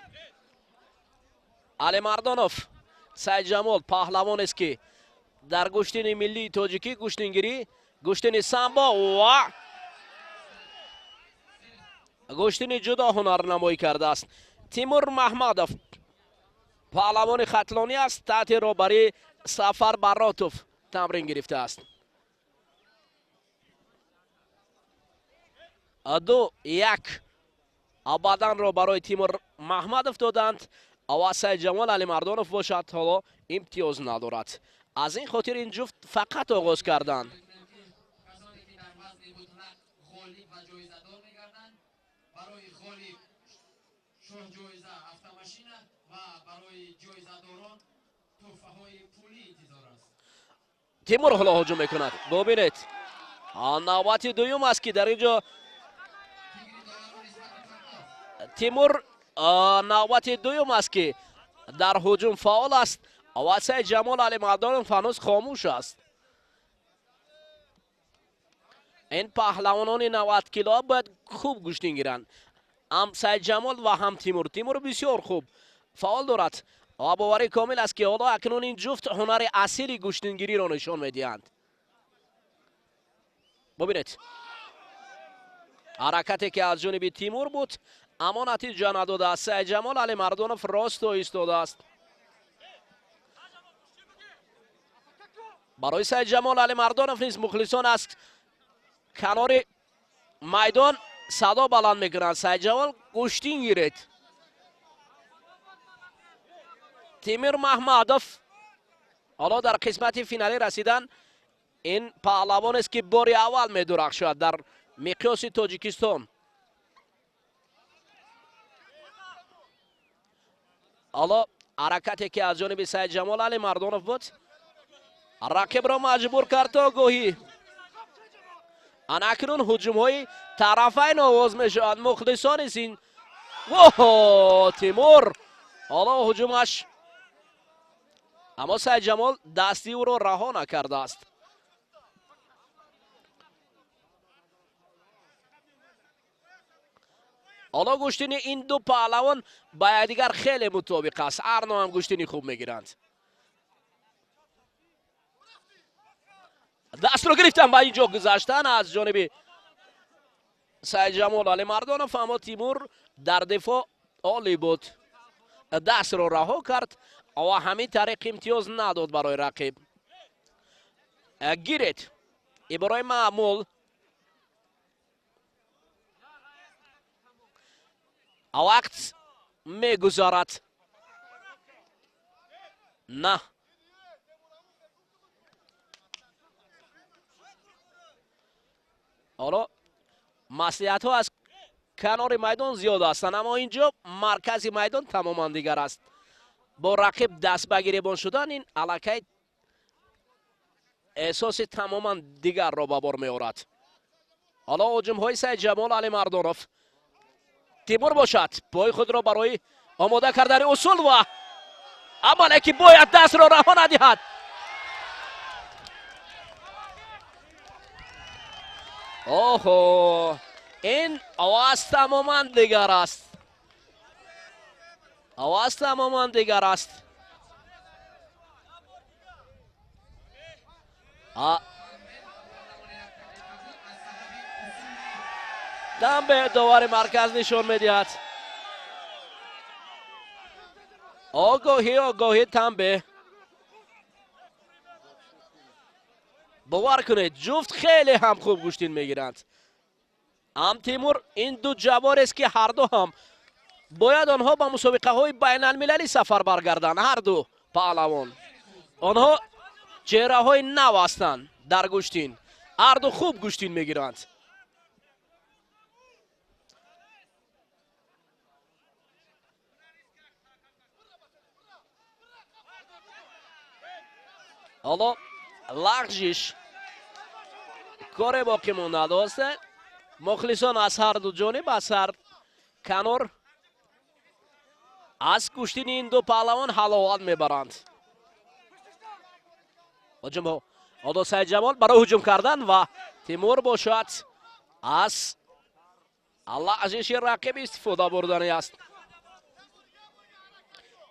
علی مردانов سعید جمال پهلوان است که در گوشتین ملی تاجیکی گوشتینگیری گوشتین سامبا و گوشتین جدا هنر نمایی کرده است. تیمور محمدов پهلوان خطلانی است. تحت رهبری سفر براتوف تمرین گرفته است. 2-1 بدن را برای تیمور محمدов دادند. و سعید جمال علی مردانов باشد حالا امتیاز ندارد. از این خاطر این جفت فقط آغاز کردند. کسانی که در وزن مطلق غالب و جایزه دار می‌گردند برای غالب شاه جایزه автомашина و برای جایزه داران تحفه‌های پولی انتظار است. تیمور حالا هجوم میکند. ببینید نوبت دوم است که در اینجا تیمور نوبت دوم است که در هجوم فعال است. و سعید جمال علی مردانov هنوز خاموش است. این پهلوانان 90 کیلو باید خوب گوشتین گیرند. هم سعید جمال و هم تیمور. تیمور بسیار خوب فعال دارد و باوری کامل است که حالا اکنون این جفت هنر اصیل گوشتینگیری را نشان میدهند. ببینید حرکتی که از جانب تیمور بود اما نتیجه نداده است. سعید جمال علی مردانov راست و ایستاده است. برای سعید جمال علی مردانov نیز مخلصان است کنار میدان صدا بلند میکنند. سعید جمال گوشتین گیرید. تیمور محمدov حالا در قسمت فینالی رسیدن. این پهلوان است که بار اول میدرخشد در مقیاس تاجیکستان. حالا حرکتی که از جانب سعید جمال علی مردانov بود رقیب را مجبور کرد تا گاهی اکنون هجوم های طرفین آغاز میشود. مخلصان این تیمور حالا هجومش اما سعید جمال دستی او را رها نکرده است. حالا گوشتین این دو پهلوان با یکدیگر خیلی مطابق است. هر نوع هم گوشتینی خوب میگیرند. دست رو گرفتن با اینجا گذاشتن از جانب سعید جمال علی مردانov. اما تیمور در دفاع عالی بود. دست رو رها کرد و همین طریق امتیاز نداد برای رقیب. گیرید برای معمول وقت میگذارد. نه حالا مصلحت ها از کنار میدان زیاد هستند اما اینجا مرکز میدان تماما دیگر است. با رقیب دست بگیربان شدن این الکی احساس تماما دیگر را به بار می‌آورد. حالا هجوم‌های سید جمال علی مردانов تیمور باشد پای خود را برای آماده کردن اصول و عملی که باید دست را رها ندهد. اوه این آواز تماما دیگر است. آواز تماما دیگر است. دم به دوار مرکز نشون میدهد. آگاهی تنبه. باور کنید جفت خیلی هم خوب گوشتین میگیرند. هم تیمور این دو جوار است که هر دو هم باید آنها با مسابقه های بین المللی سفر برگردند. هر دو پهلوان آنها چهره های نو هستند در گوشتین. هر دو خوب گوشتین میگیرند. حالا لغزش کار باقی مونده داشته. مخلصان از هر دو جانب از هر کنار از کشتن این دو پهلوان حلاوت میبرند. هجوم حالا سید جمال برای هجوم کردن و تیمور باشد از لغزش رقیب استفاده بردنی است.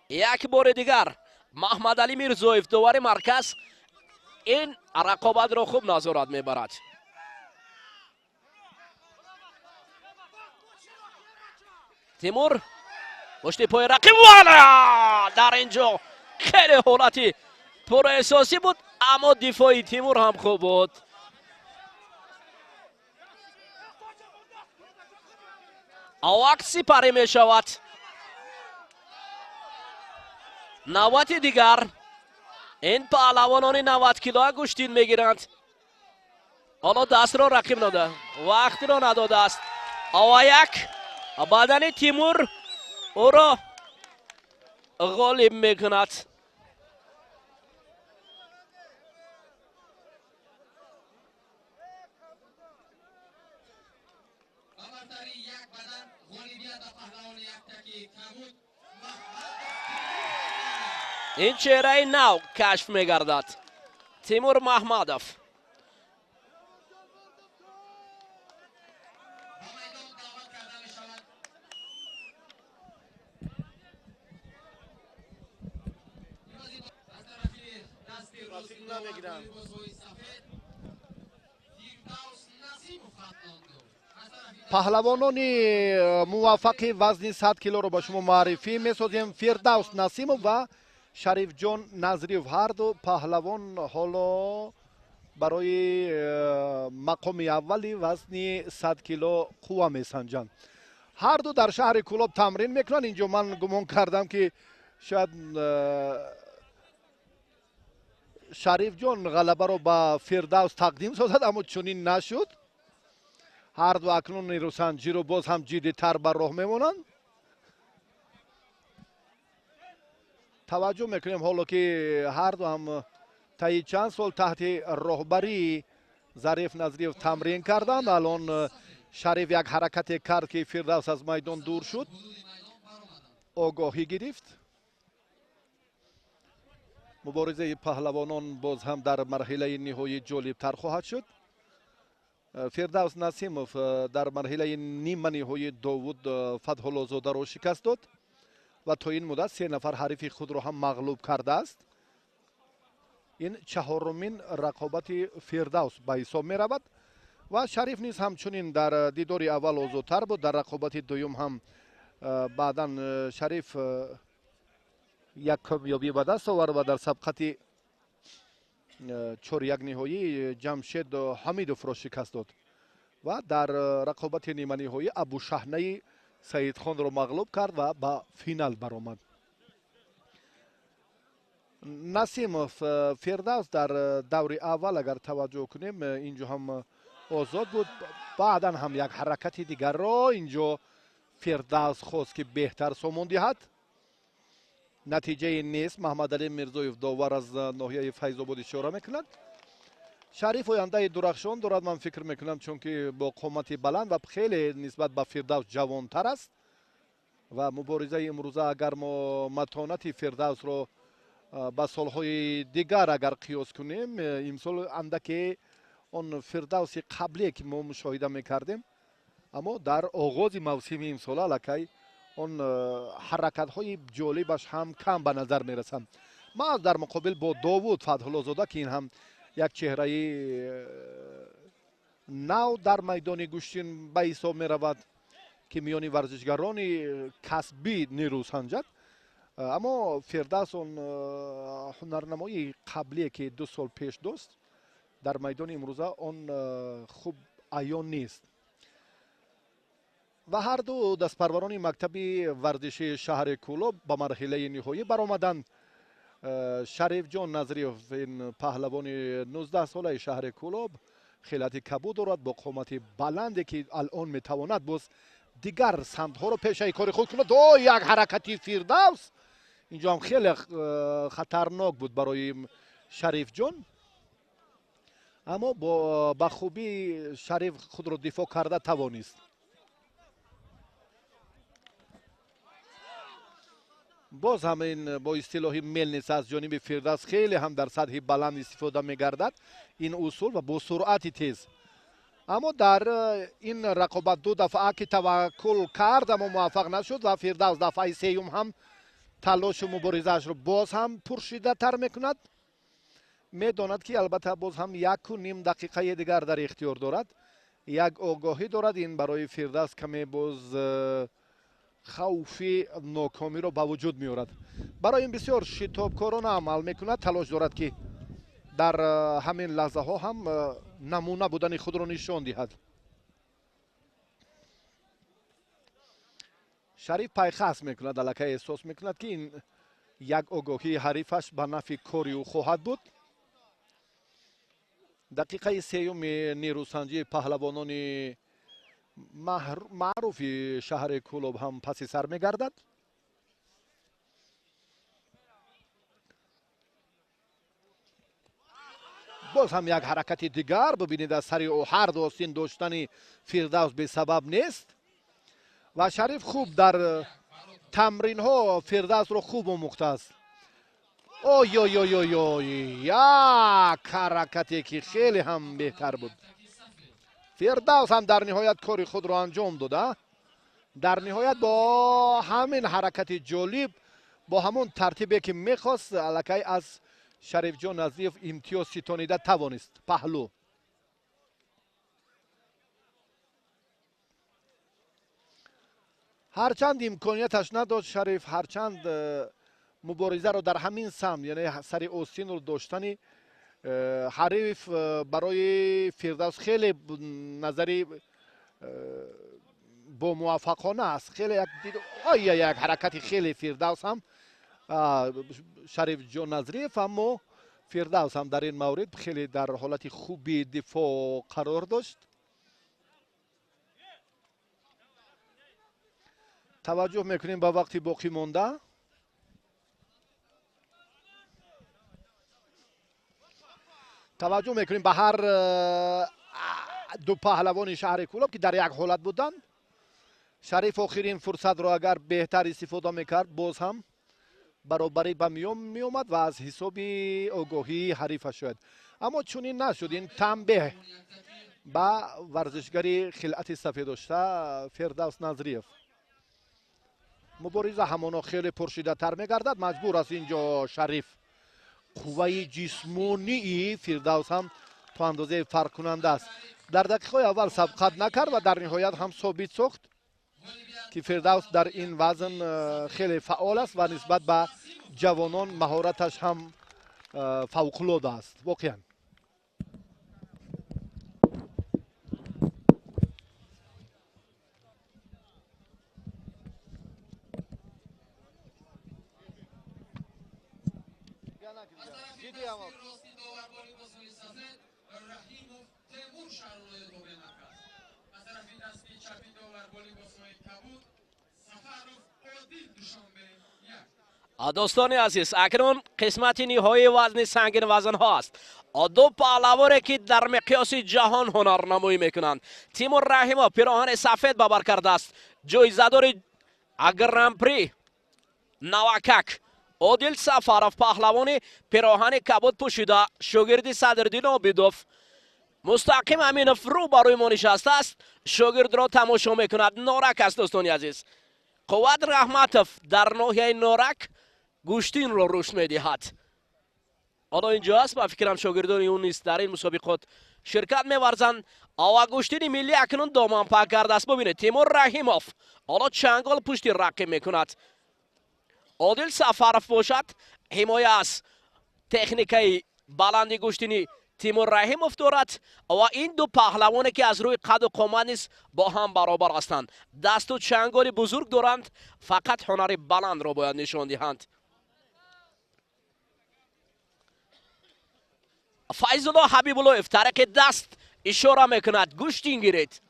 یک بار دیگر محمد علی میرزویف دوار مرکز این رقابت را خوب نظارت میبرد. تیمور پشت پای رقیب والا در اینجا خیلی حالتی پر احساسی بود اما دفاعی تیمور هم خوب بود. وقت سپری می شود. نوت دیگر این پهلوانان 90 کیلو گوشتین میگیرند. حالا دست را رقیب نده وقت را نداده است. یک بدن تیمور او را غالب میکند. این چهره نو کشف میگردد. تیمور محمدوف پهلوانان موفق وزن 100 کیلو رو با شما معرفی می‌سازیم. فردوس نسیمов و شریف جان نظریف هر دو پهلوان حالا برای مقام اولی وزن 100 کیلو قوه میسنجند. هر دو در شهر کلاب تمرین میکنن. اینجا من گمان کردم که شاید شریف جان غلبه رو با فردوس تقدیم سازد اما چنین نشد. هر دو اکنون نیروسنجی رو باز هم جدی تر بر راه میمونند. توجه میکنیم حالا که هر دو هم طی چند سال تحت راهبری ظریف نظریف تمرین کردند. الان شریف یک حرکت کرد که فردوس از میدان دور شد. آگاهی گرفت. مبارزه پهلوانان باز هم در مرحله نهایی جالب تر خواهد شد. فردوس نسیمov در مرحله نیمه نهایی داوود فتح‌الله زاده را شکست داد و تا این مدت 3 نفر حریف خود را هم مغلوب کرده است. این چهارمین رقابت فردوس به حساب می رود و شریف نیز همچنین در دیدار اول آزادتر بود. در رقابت دوم هم بعدا شریف یک کامیابی به دست آورد و در سبقت 4-1 نهایی جمشید حمیدوف را شکست داد و در رقابت نیمه نهایی ابو شحنه سعید خان را مغلوب کرد و به فینال برآمد. نسیمov فردوس در دور اول اگر توجه کنیم اینجا هم آزاد بود. بعدا هم یک حرکت دیگر را اینجا فردوس خواست که بهتر سامان دهد. نتیجه نیست. محمد علی میرزویف داور از ناحیه فیض آباد اشاره میکند. шариф ояндаи дурахшон дорад, ман фикр мекунам, чунки бо қомати баланд ва хеле нисбат ба Фирдавс ҷавонтар аст ва муборизаи имрӯза агар мо матонати Фирдавсро ба солҳои дигар агар қиёс кунем, имсол андаке он Фирдавси қаблие ки мо мушоҳида мекардем, аммо дар оғози мавсими имсола аллакай он ҳаракатҳои ҷолибаш ҳам кам ба назар мерасанд. маъз дар муқобил бо Довуд Фатҳуллозода ки ин ҳам як чеҳраи нав дар майдони Гуштин ба ҳисоб меравад, ки миёни варзишгарони касбӣ нерӯ санҷад. аммо Фирдавс он ҳунарнамоии қаблие ки 2 сол пеш дост дар майдони имрӯза он хуб аён нест. ва ҳар ду дастпарварони мактаби варзиши шаҳри Кӯлоб ба марҳилаи ниҳоӣ баромаданд. Шарифҷон Назриев, ин паҳлавони 19 солаи шаҳри Кӯлоб, хелати кабуд дорад бо қомати баланде ки алон метавонад боз дигар самтҳоро пешаи кори худ кунад. Як ҳаракати Фирдавс инҷо ҳам хеле хатарнок буд барои Шарифҷон, аммо ба хубӣ Шариф худро дифоъ карда тавонист. боз ҳам ин бо истилоҳи мелниц аз ҷониби Фирдавс хеле ҳам дар сатҳи баланд истифода мегардад ин усул ва бо суръати тез. аммо дар ин рақобат 2 дафъа ки таваккул кард, аммо муваффақ нашуд ва Фирдавс дафъаи сеюм ҳам талошу муборизаашро боз ҳам пуршидатар мекунад. медонад ки албатта боз ҳам 1.5 дақиқаи дигар дар ихтиёр дорад. як огоҳӣ дорад, ин барои Фирдавс каме боз хавфи нокомиро ба вуҷуд меорад. барои ин бисёр шитобкорона амал мекунад, талош дорад ки дар ҳамин лаҳзаҳо ҳам намуна будани худро нишон диҳад. Шариф пайхас мекунад, аллакай эҳсос мекунад ки ин як огоҳии ҳарифаш ба нафъи кори ӯ хоҳад буд. дақиқаи сеюми нерӯсанҷии паҳлавонони маъруфи шаҳри Кӯлоб ҳам паси сар мегардад. боз ҳам як ҳаракати дигар, бубинед аз сари оҳар остин доштани Фирдавс бесабаб нест ва Шариф хуб дар тамринҳо Фирдавсро хуб омӯхтааст. як ҳаракате ки хеле ҳам беҳтар буд. Фирдавс ҳам дар ниҳоят кори худро анҷом дода. дар ниҳоят бо ҳамин ҳаракати ҷолиб, бо ҳамон тартибе ки мехост, аллакай аз Шарифҷон Назриев имтиёз ситонида тавонист паҳлӯ. ҳарчанд имконияташ надошт Шариф, ҳарчанд муборизаро дар ҳамин самт, яъне сари остинро доштани ҳариф барои Фирдавс хеле назари бо муваффақона аст. хеле як ҳаракати хеле Фирдавс ҳам Шарифҷон Назриев, аммо Фирдавс ҳам дар ин маврид хеле дар ҳолати хуби дифоъ қарор дошт. таваҷҷӯҳ мекунем ба вақти боқӣ монда. таваҷҷӯҳ мекунем ба ҳар ду паҳлавони шаҳри Кӯлоб ки дар як ҳолат буданд. Шариф охирин фурсатро агар беҳтар истифода мекард, боз ҳам баробарӣ ба миён меомад ва аз ҳисоби огоҳии ҳарифаш шояд. аммо чунин нашуд. ин танбеҳ ба варзишгари хилъати сафедошта Фирдавс Назриев. мубориза ҳамоно хеле пуршидатар мегардад. маҷбур аст инҷо Шариф. қувваи ҷисмонии Фирдавс ҳам то андозае фарқкунанда аст. дар дақиқаҳои аввал сабқат накард ва дар ниҳоят ҳам собит сохт ки Фирдавс дар ин вазн хеле фаъол аст ва нисбат ба ҷавонон маҳораташ ҳам фавқулода аст. воқеан دوستان عزیز اکنون قسمت نهایی وزن سنگین وزن ها است. دو پهلوانی که در مقیاس جهان هنرنمایی میکنند. تیمور رحیمov پیراهن سفید به بر کرده است. جایزه‌دار گران پری نواکک. عادل سفرов پهلوانی پیراهن کبود پوشیده شاگرد صدرالدین عابدوف مستقیم امینوف رو برای ما نشسته است. شاگرد را تماشا میکند. نورک است دوستان عزیز. قوت رحمتوف در ناحیه نورک گوشتین را رشد میدهد. حالا اینجا است. با فکرم شاگردان اون نیست در این مسابقات شرکت می‌ورزند. و گوشتین ملی اکنون دامن پاک کرده است. ببینید تیمور رحیمov حالا چنگال پشت رقیب میکند. عادل سفرов باشد حمایه از تکنیکای بلند گوشتینی تیمور رحیمov دارد و این دو پهلوانی که از روی قد و قامت نیز با هم برابر هستند. دست و چنگال بزرگ دارند. فقط هنر بلند را باید نشان دهند. فایزالله حبیبالله طرق دست اشاره میکند. گوشتین گیرید.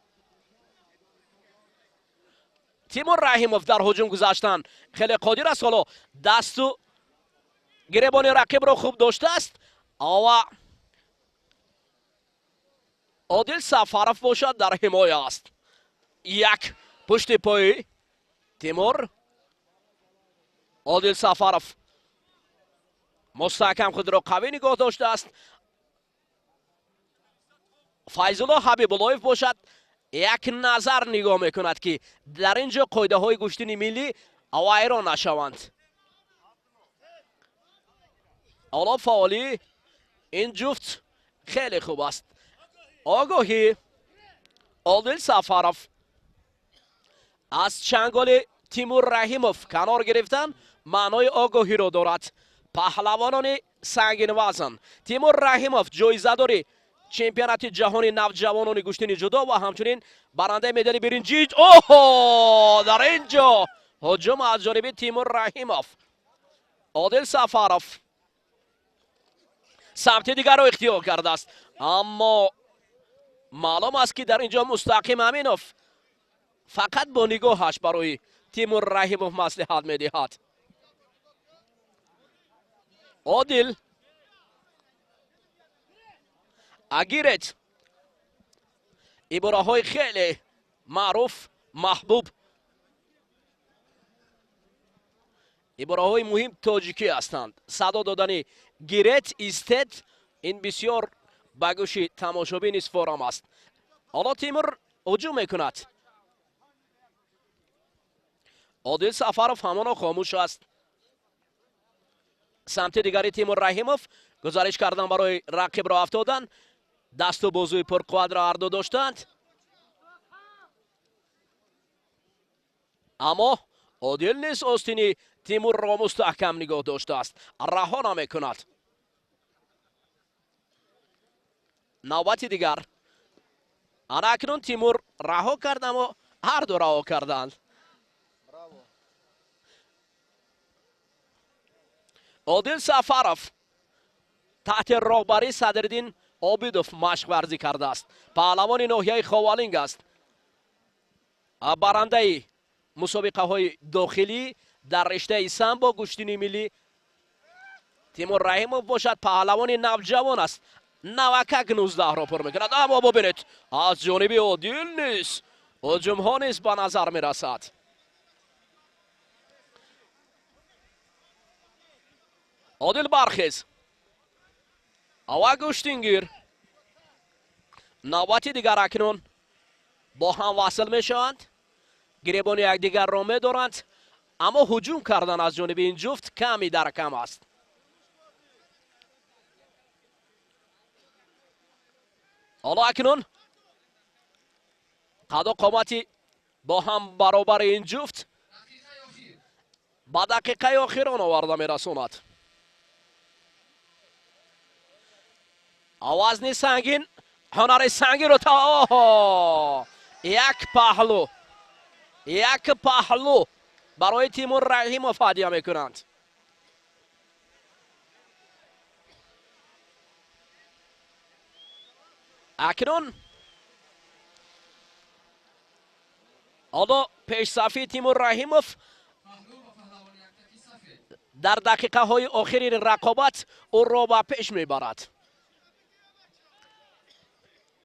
تیمور رحیمov در هجوم گذاشتن خیلی قادر است. حالا دست و گریبان رقیب را خوب داشته است. و عادل سفرов باشد در حمایه است. یک پشت پای تیمور. عادل سفرov مستحکم خود را قوی نگاه داشته است. فایزالله حبیبالله باشد یک نظر نگاه میکند که در اینجا قاعده های گوشتین ملی ویران نشوند. حالا فعالی این جفت خیلی خوب است. آگاهی عادل سفرov از چنگال تیمور رحیمov کنار گرفتن معنای آگاهی را دارد. پهلوانان سنگین وزن تیمور رحیمov جایزه‌دار چمپیونات جهانی نوجوانان گوشتین جدا و همچنین برنده مدال برنجی. اوه در اینجا هجوم از جانب تیمور رحیمov. عادل سفرov سمت دیگر را اختیار کرده است اما معلوم است که در اینجا مستقیم امینوف فقط با نگاهش برای تیمور رحیمov مصلحت میدهد. عادل اگیرت عباره های خیلی معروف محبوب عباره های مهم تاجیکی هستند. صدا دادن گیرت ایستت این بسیار به گوش تماشابین نیز فراهم است. حالا تیمور هجوم میکند. عادل سفرov همان خاموش است. سمت دیگری تیمور رحیمov گزارش کردن برای رقیب را افتادن. دست و بازوی پرقوت را هر دو داشتند اما عادل نیز آستین تیمور را مستحکم نگاه داشته است. رها نمیکند. نوبت دیگر اکنون تیمور رها کرد اما هر دو رها کردند. عادل سفرov تحت راهبری صدرالدین عابدوف مشق ورزی کرده است. پهلوان ناحیه خوالینگ است. برنده مسابقه های داخلی در رشته سامبو گوشتینی ملی تیمور رحیمov باشد. پهلوان نوجوان است. نواکک 19 را پر میکند اما ببینید از جانب عادل نیست هجوم ها نیز به نظر میرسد. عادل برخیز و گوشتینگیر نوبت دیگر اکنون با هم وصل میشوند. گریبان یکدیگر را میدارند اما هجوم کردن از جانب این جفت کمی در کم است. حالا اکنون قد و قامتی با هم برابر این جفت با دقیقه آخران آورده میرسوند. وزن سنگین هنر سنگین رو یک پهلو برای تیمور رحیمov هدیه میکنند. اکنون حالا پیش صفی تیمور رحیمov در دقیقه های آخری رقابت او را به پیش میبرد.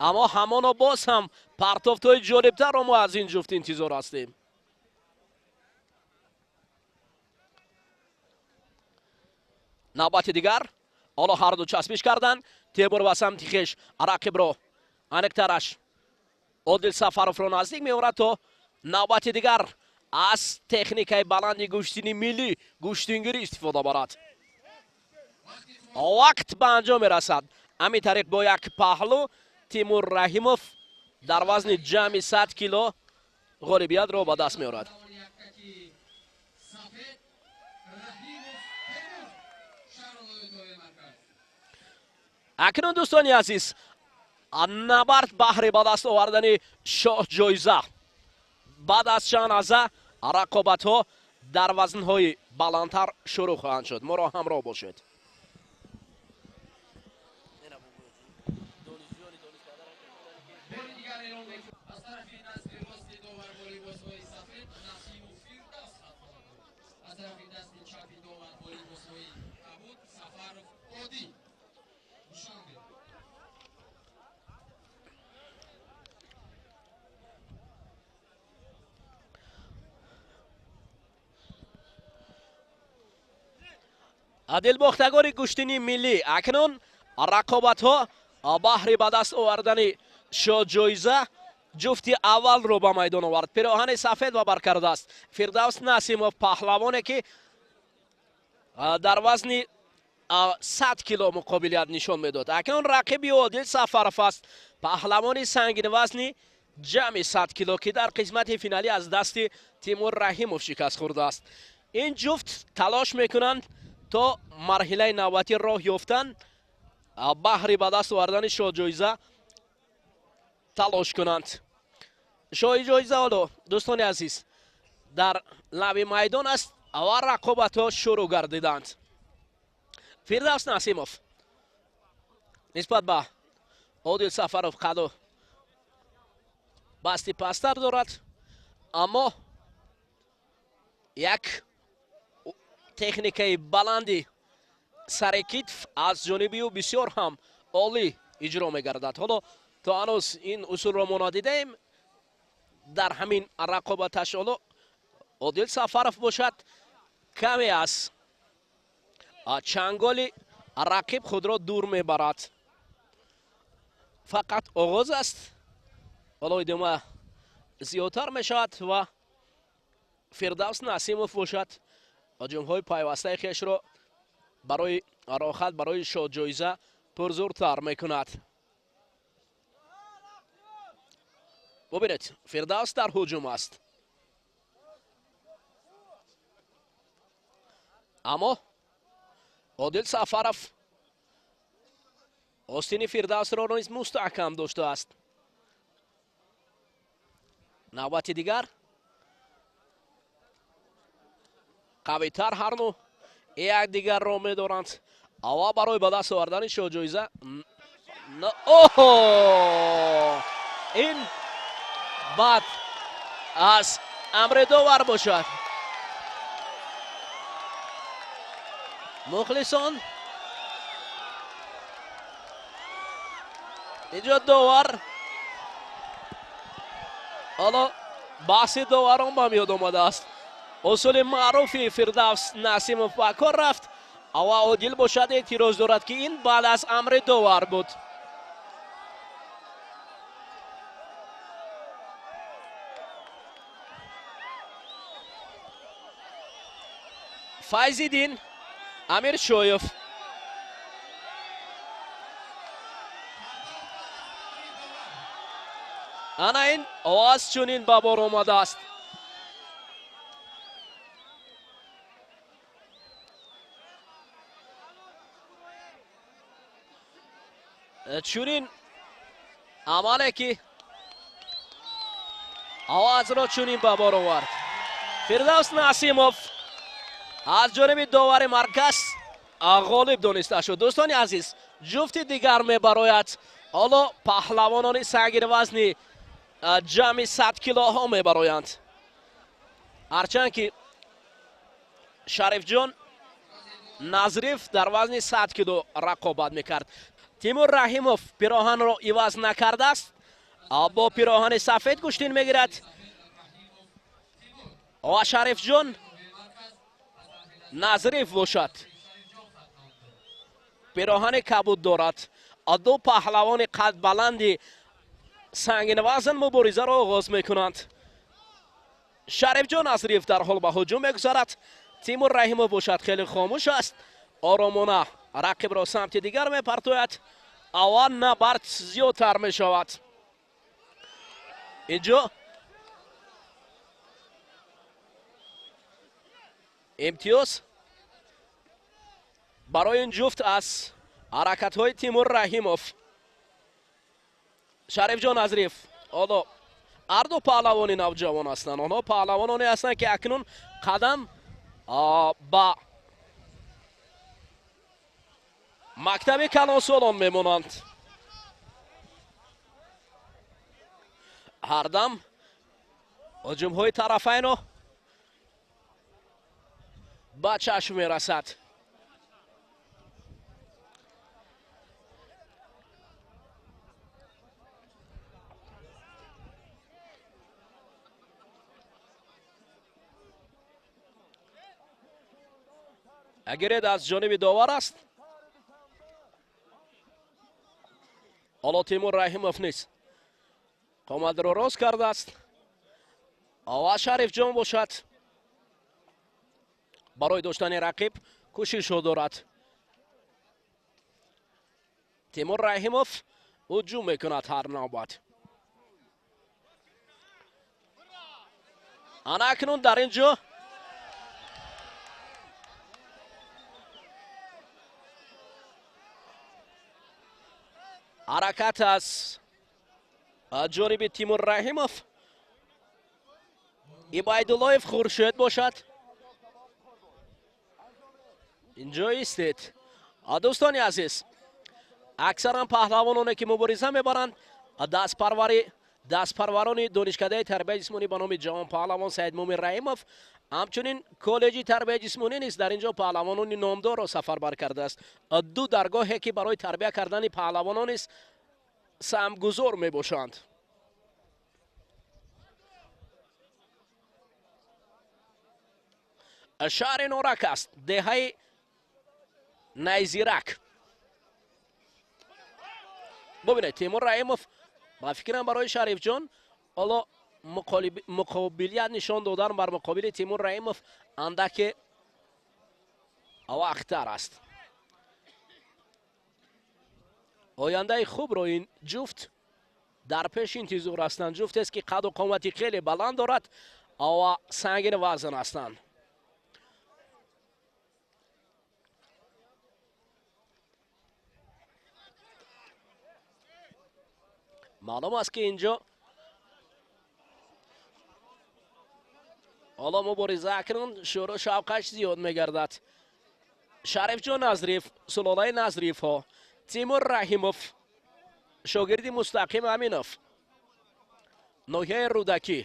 اما همانا باز هم پرتافت‌های جالبتر را ما از این جفت انتظار هستیم. نوبت دیگر حالا هر دو چسبش کردن. تیمور به سمت خویش رقیب را انکترش عادل سفرов را نزدیک می‌آورد تا نوبت دیگر از تکنیکای بلند گوشتینی ملی گوشتینگیری استفاده برد. وقت به انجام می‌رسد. همین طریق با یک پهلو تیمور رحیمов در وزن جمعی 100 کیلو غالبیت را به دست می‌آورد. اکنون دوستان عزیز نبرد بهر به دست آوردن شاه جایزه بعد از چند لحظه رقابت ها در وزن های بلندتر شروع خواهند شد. ما را همراه باشید. دلباختگان گوشتینی ملی اکنون رقابت ها بهر به دست آوردن شاه جایزه جفتی اول رو به میدان آورد. پیراهن سفید و برکرده است. فردوس نسیمов پهلوانی که در وزن 100 کیلو مقابلیت نشان میداد. اکنون رقیبی عادل سفرов است. پهلوانی سنگین وزنی جمع 100 کیلو که در قسمت فینالی از دست تیمور رحیمov شکست خورده است. این جفت تلاش میکنند تا مرحله نوبتی راه یافتن بهر به دست آوردن شاه جایزه تلاش کنند. شاه جایزه حالا دوستان عزیز در لب میدان است و رقابت ها شروع گردیدند. فردوس نسیمov نسبت به عادل سفرов قد بستی پستر دارد اما یک تکنیکای بلندی سر کتف از جانبی او بسیار هم عالی اجرا می‌گردد. حالا تا هنوز این اصول را ما ندیدیم. در همین رقابتش حالا عادل سفرов باشد کمی از چنگال رقیب خود را دور میبرد. فقط آغاز است. حالا ادامه زیادتر میشود و فردوس نسیمov باشد جمهای پیوسته خیش را برای راحت برای شاه جایزه پرزورتر میکند. ببینید فردوس در هجوم است اما عادل سفرов آستین فردوس را نیز مستحکم داشته است. نوبت دیگر قویتر هر نوع یک دیگر را می‌دارند و برای به دست آوردن شاه جایزه اوه این بعد از امر داور باشد. مخلصان اینجا داور حالا بحث داوران به میاد آمده است. اصول معروفی فردوس نسیمov به کار رفت و عادل باشد اعتراض دارد که این بعد از امر داور بود. فیض‌الدین امیرشویف انا این آواز چنین به بار آمده است. چنین عمله که آواز را چنین به بار آورد. فردوس نسیمov از جانب داور مرکز غالب دانسته شد. دوستان عزیز جفت دیگر می براید. حالا پهلوانان سنگین وزن جمع 100 کیلوها می برایند. هرچند که شریف جان назриф дар вазни 100 кило рақобат мекард. тимур раҳимов пироҳанро иваз накардааст. бо пироҳани сафед Гуштин мегирад. ва Шарифҷон назриф бошад. пироҳани кабуд дорад. ду паҳлавони қадбаланди сангинвазн муборизаро оғоз мекунанд. Шарифҷон назриф дар ҳол ба ҳуҷум мегузарад. тимур раҳимов бошад, хеле хомӯш аст. оромона рақибро самти дигар мепартояд. ава набард зиёдтар мешавад. инҷо имтиёз барои ин ҷуфт аз ҳаракатҳои тимур раҳимов. Шарифҷон назриф ҳоло ҳарду паҳлавони навҷавон ҳастанд. онҳо паҳлавононе ҳастанд ки акнун қадам ба мактаби калонсолон мемонанд. ҳардам ҳуҷумҳои тарафайнро ба чашм мерасад. агиред аз ҷониби довар аст. ҳоло тимур раҳимов низ қоматро рост кардааст. ва Шарифҷон бошад, барои доштани рақиб кӯшишро дорад. тимур раҳимов ҳуҷум мекунад ҳар навбат. ана акнун дар ин ҷо ҳаракат аз ҷониби тимур раҳимов. ибайдуллоев хуршед бошад. инҷо истед. дӯстони азиз, аксаран паҳлавононе ки мубориза мебаранд дастпарварони донишкадаи тарбияи ҷисмонӣ ба номи ҷавон паҳлавон Саидмӯмин Раҳимов, ҳамчунин коллеҷи тарбияи ҷисмонӣ низ дар ин ҷо паҳлавонони номдорро сафарбар кардааст. ду даргоҳе ки барои тарбия кардани паҳлавонон низ самгузор мебошанд. шаҳри Норак аст, деҳаи найзирак. бубинед, тимур раҳимов ба фикрам барои Шарифҷон ҳоло муқобилият нишон додан бар муқобили тимур раҳимов андаке вақттар аст. ояндаи хубро ин ҷуфт дар пеш интизор ҳастанд. ҷуфтест ки қаду қомати хеле баланд дорад ва сангин вазн ҳастанд. маълум аст ки инҷо ҳоло мубориза акнун шӯру шавқаш зиёд мегардад. Шарифҷон назриф, сулолаи назрифҳо, тимур раҳимов, шогирди Мустақим Аминов, ноҳияи рӯдакӣ.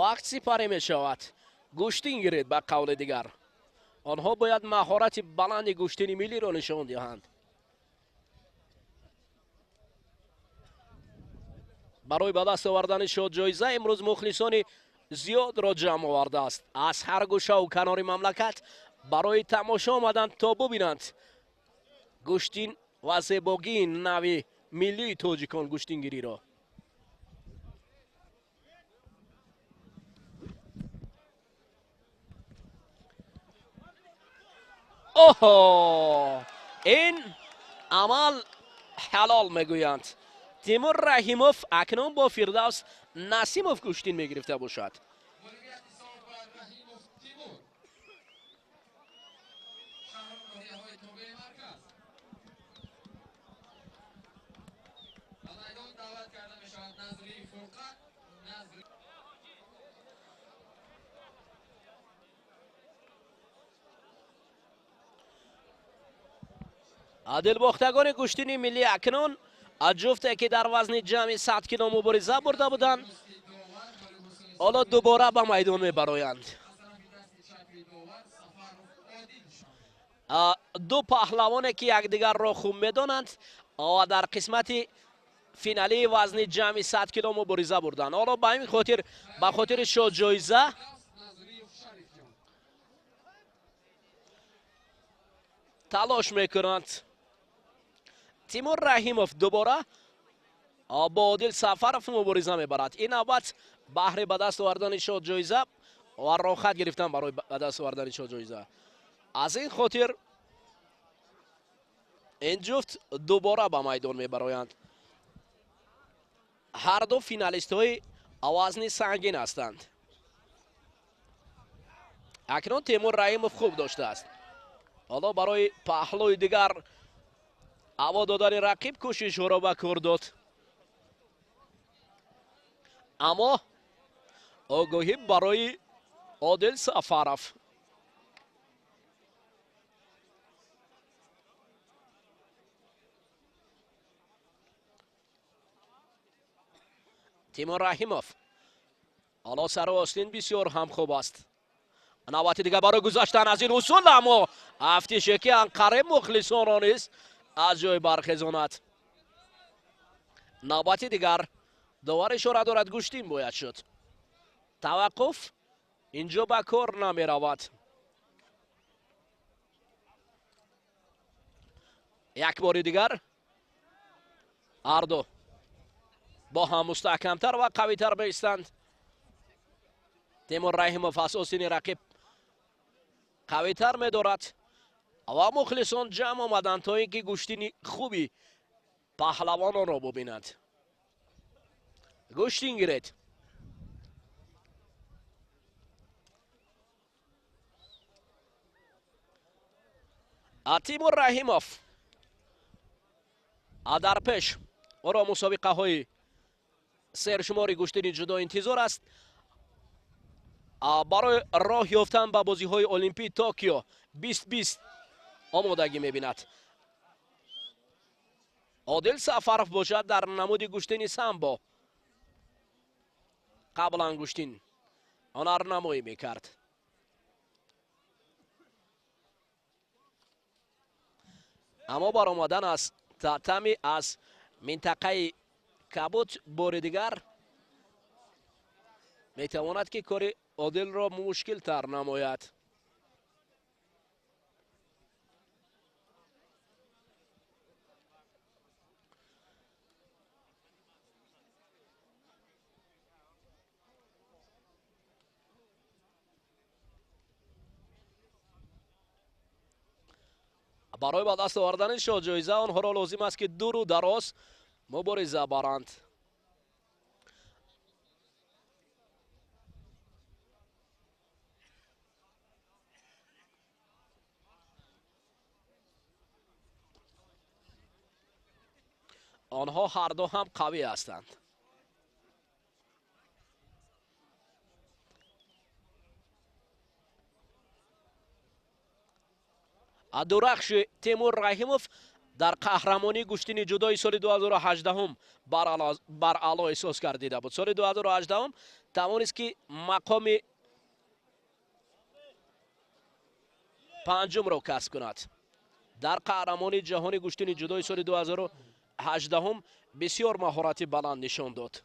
вақт сипарӣ мешавад. Гӯштин гиред ба қавли дигар. онҳо бояд маҳорати баланди Гӯштини миллиро нишон диҳанд. барои ба даст овардани шодҷоиза имрӯз мухлисони зиёдро ҷамъ овардааст. аз ҳар гӯшаву канори мамлакат барои тамошо омаданд то бубинанд Гӯштин ва зебогии нави миллии тоҷикон гӯштингириро. оҳо, ин амал ҳалол мегӯянд. тимур раҳимов акнун бо Фирдавс Насимов Гӯштин мегирифта бошад. дилбохтагони Гӯштини миллӣ акнун جفته که در وزن جمعی 100 کیلو مبارزه برده بودند حالا دوباره به میدان میبرایند. دو پهلوانی که یکدیگر را خوب میدانند و در قسمت فینالی وزن جمعی 100 کیلو مبارزه بردند. حالا به این خاطر به خاطر شو جایزه تلاش میکنند. تیمور رحیموف دوباره با عادل سفرов مبارزه میبرد. این نوبت بهره به دست آوردن شو جایزه و راحت گرفتن برای به دست آوردن شو جایزه. از این خاطر این جفت دوباره به میدان میبرایند. هر دو فینالیست های وزن سنگین هستند. اکنون تیمور رحیموف خوب داشته است. حالا برای پهلوی دیگر هوا دادن رقیب کوشش را به کار داد، اما آگاهی برای عادل سفرов. تیمور رحیموف حالا سر و آستین بسیار هم خوب است. نوبت دیگه برای گذاشتن از این اصول، اما افتیشه که انقره مخلصان را نیست از جای برخیزاند. نوبت دیگر داور اشاره دارد گوشتین باید شد. توقف اینجا به کار نمی رود. یک بار دیگر هر دو با هم مستحکمتر و قویتر بیستند. تیمور رحیموف از آستین رقیب قویتر می دارد و مخلصان جمع آمدند تا اینکه گوشتین خوبی پهلوان را ببینند. گوشتین گیرید. تیمور رحیموف در پیش او را مسابقه های سرشماری گوشتین جدا انتظار است برای راه یافتن به بازی های المپی توکیو 2020 آمادگی میبیند. عادل سفرов باشد در نمود گوشتین سامبو. قبلا گوشتین هنرنمایی میکرد. اما برآمدن از تمی از منطقه کبوت بار دیگر میتواند که کار عادل را مشکل تر نماید. برای به دست آوردن شو جایزه آنها را لازم است که دور و دراز مبارزه برند. آنها هر دو هم قوی هستند. درخش تیمور رحیموف در قهرمانی گوشتین جدای سال 2018 بر اعلا احساس گردیده بود. سال 2018 توانست که مقام پنجم را کسب کند. در قهرمانی جهانی گوشتین جدای سال 2018 بسیار مهارت بلند نشان داد.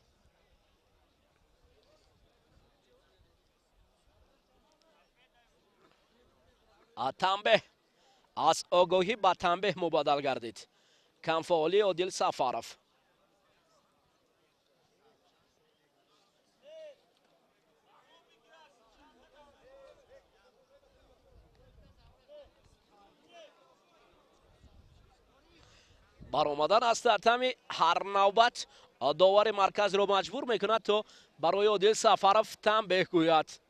تنبیه از آگاهی به تنبیه مبادل گردید. کمفعالی عادل سفرов. برآمدن از تمی هر نوبت داور مرکز را مجبور میکند تا برای عادل سفرов تنبیه گوید.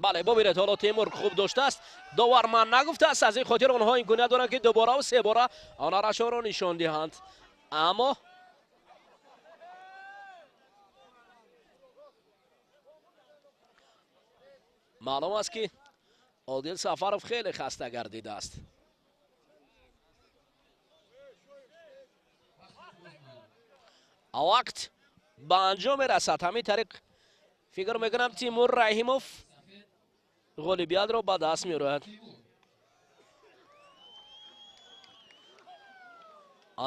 بله ببینید حالا تیمور خوب داشته است، داور من نگفته است، از این خاطر آنها این گونه دارند که دوباره و سه باره آنها را نشان دهند. اما معلوم است که عادل سفرов خیلی خسته گردیده است. وقت به انجام رسد. همین طریق فکر میکنم تیمور رحیموف غالبیت را به دست می‌آورد.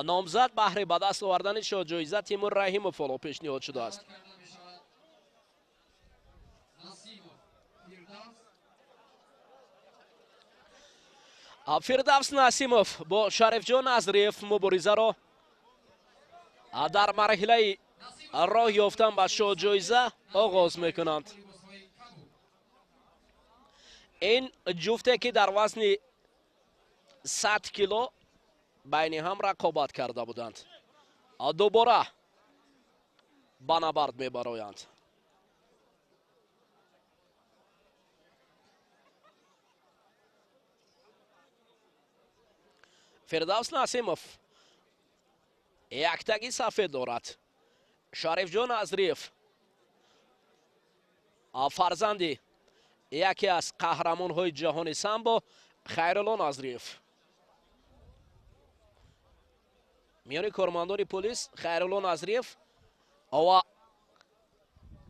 نامزد بهره به دست آوردن جایزه تیمور رحیموف حالا پیشنهاد شده است. فردوس نسیموف با شریف جان نظریف مبارزه را در مرحله راه یافتن به جایزه آغاز میکنند. این جفته که در وزن 100 کیلو بین هم رقابت کرده بودند، دوباره به نبرد میبرایند. فردوس نسیموف یک تگی سفید دارد. شریف جان نظریف فرزندی یکی از قهرمان های جهان سامبو خیرالله نظریف، میان کارمندان پلیس خیرالله نظریف و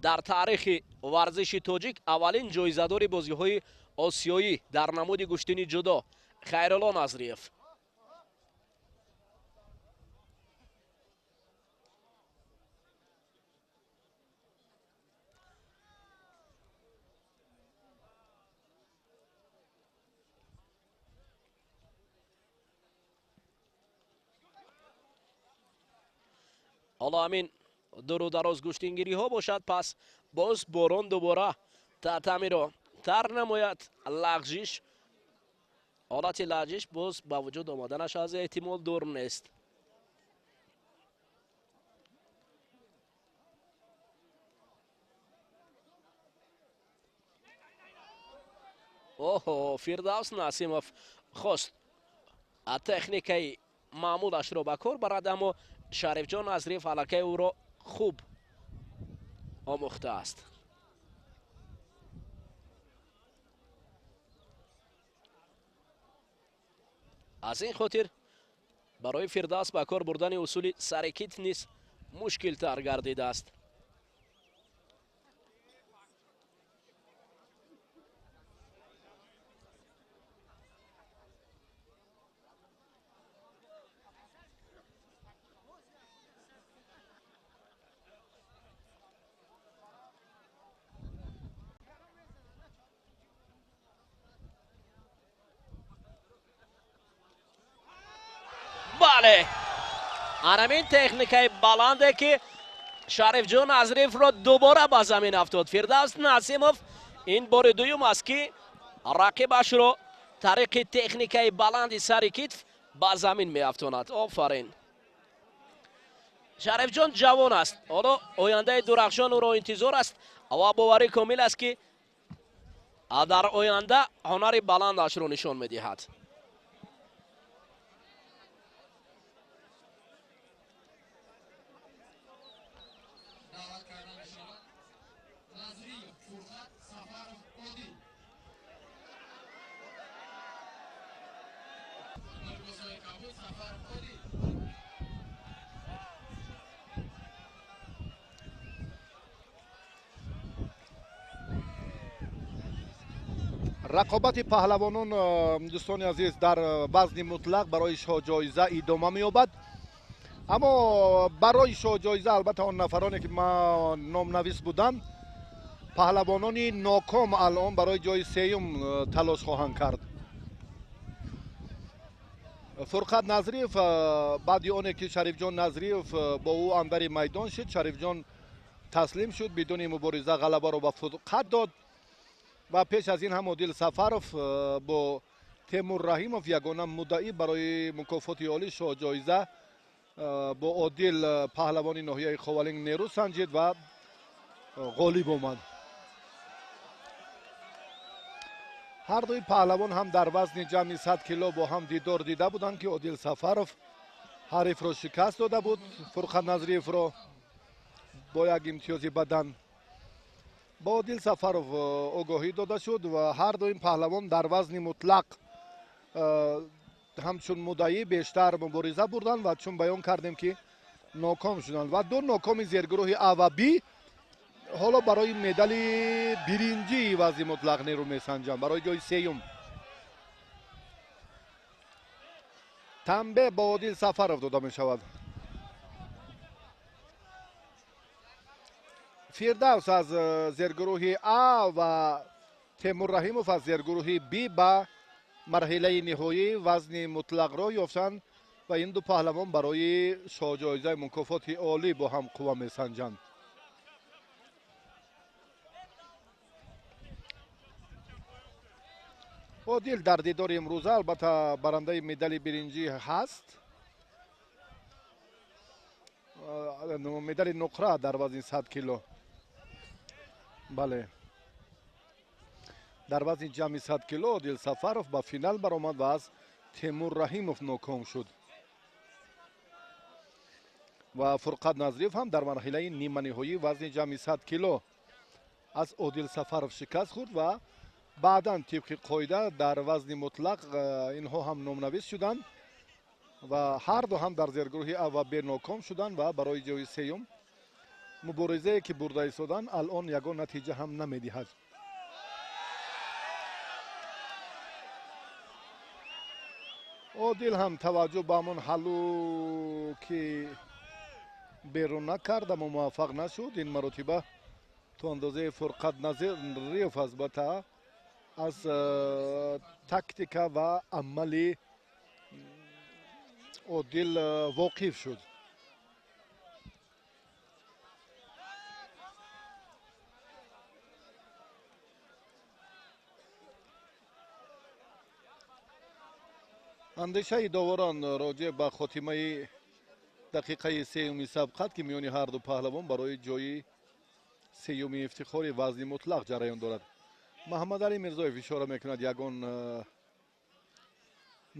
در تاریخ ورزش تاجیک اولین جایزه‌دار بازی‌های آسیایی در نمود گوشتینی جودو خیرالله نظریف. حالا همین دور و دراز گوشتینگیری ها باشد، پس باز باران دوباره تعتمی را تر نماید. لغزش، حالت لغزش باز با وجود آمدنش از احتمال دور نیست. اوه، فردوس نسیموف خواست تکنیک معمولش را به کار برد، اما شریف جان نظریف علاقه او را خوب آموخته است. از این خاطر برای فردوس به کار بردن اصول سرکیت نیز مشکل تر گردیده است. بله، همین تکنیک بلنده که شریف جان نظریف را دوباره به زمین افتاد. فردوس نسیموف این بار دوم است که رقیبش را طریق تکنیک بلند سر کتف به زمین می افتاند. آفرین. شریف جان جوان است، حالا آینده درخشان او را انتظار است و باوری کامل است که در آینده هنر بلندش را نشان می دهد. رقابت پهلوانان دوستان عزیز در وزن مطلق برای شاه جایزه ادامه می‌یابد، اما برای شاه جایزه البته آن نفرانی که ما نامنویس بودم پهلوانان ناکام الان برای جای سوم تلاش خواهند کرد. فرقت نظریف بعد آنه که شریف جان نظریف با او اندر میدان شد، شریف جان تسلیم شد، بدون مبارزه غلبه را به فرقت داد و پیش از این هم عادل سفرов با تیمور رحیموف یگانه مدعی برای مکافات عالی شاه جایزه با عادل پهلوان ناحیه خوالنگ نیرو سنجید و غالب آمد. ҳар дуи паҳлавон ҳам дар вазни ҷамъи 100 кило бо ҳам дидор дида буданд ки одил сафаров ҳарифро шикаст дода буд, фурқат назриевро бо як имтиёзи бадан. ба одил сафаров огоҳӣ дода шуд ва ҳар дуи паҳлавон дар вазни мутлақ ҳамчун муддаӣ бештар мубориза бурданд ва чун баён кардем ки ноком шуданд ва ду нокоми зергурӯҳи А ва Б ҳоло барои медали биринҷии вазни мутлақ нерӯ месанҷанд, барои ҷои сеюм. танбе ба одил сафаров дода мешавад. фирдавс аз зергурӯҳи А ва темур раҳимов аз зергурӯҳи Б ба марҳилаи ниҳоӣ вазни мутлақ роҳ ёфтанд ва ин ду паҳлавон барои шоҳҷоизаи мукофоти олӣ бо ҳам қувва месанҷанд. одил дар дидори имрӯза албатта барандаи медали биринҷӣ ҳаст. медали нуқра дар вазни 100 кило. бале. дар вазни ҷамъи 100 кило одил сафаров ба финал баромад ва аз темур раҳимов ноком шуд. ва фурқат назриев ҳам дар марҳилаи ниманиҳоӣ вазни ҷамъи 100 кило аз одил сафаров шикаст хӯрд ва баъдан тибқи қоида дар вазни мутлақ инҳо ҳам номнавис шуданд ва ҳар ду ҳам дар зергурӯҳи А ва Б ноком шуданд ва барои ҷои сеюм муборизае ки бурда истоданд алон ягон натиҷа ҳам намедиҳад. одил ҳам таваҷҷӯҳ ба ҳамон ҳаллу ки берун накард аммо муваффақ нашуд. ин маротиба то андозаи фурқат назриев албатта аз тактика ва амали одил воқиф шуд. андешаи доварон роҷеъ ба хотимаи дақиқаи сеюми сабқат ки миёни ҳар ду паҳлавон барои ҷои сеюми ифтихори вазни мутлақ ҷараён дорад. маҳаммадалӣ мирзоев ишора мекунад ягон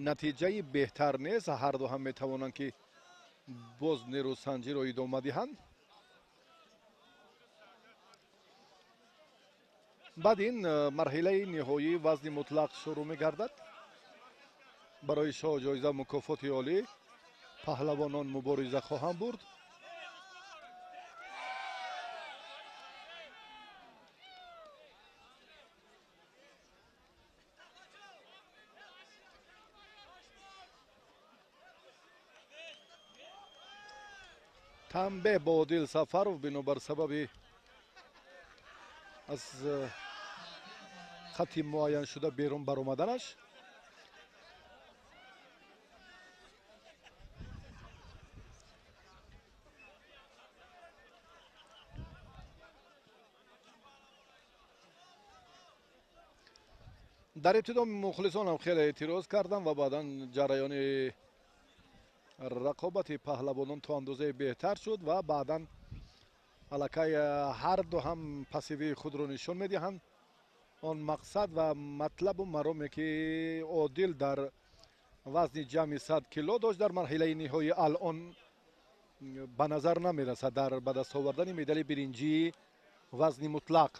натиҷаи беҳтар нест, ҳар ду ҳам метавонанд ки боз нерӯсанҷиро идома диҳанд. баъд ин марҳилаи ниҳоӣ вазни мутлақ шурӯъ мегардад. барои шоҳҷоиза мукофоти олӣ паҳлавонон мубориза хоҳанд бурд. танбе ба одил сафаров бинобар сабаби аз хати муайяншуда берун баромаданаш дар ибтидо мухлисон ҳам хеле эътироз карданд ва баъдан ҷараёни рақобати паҳлавонон то андозае беҳтар шуд ва баъдан аллакай ҳар ду ҳам пасивии худро нишон медиҳанд. он мақсад ва матлабу мароме ки одил дар вазни ҷамъи 100 кило дошт дар марҳилаи ниҳоӣ алон ба назар намерасад дар ба даст овардани медали биринҷии вазни мутлақ.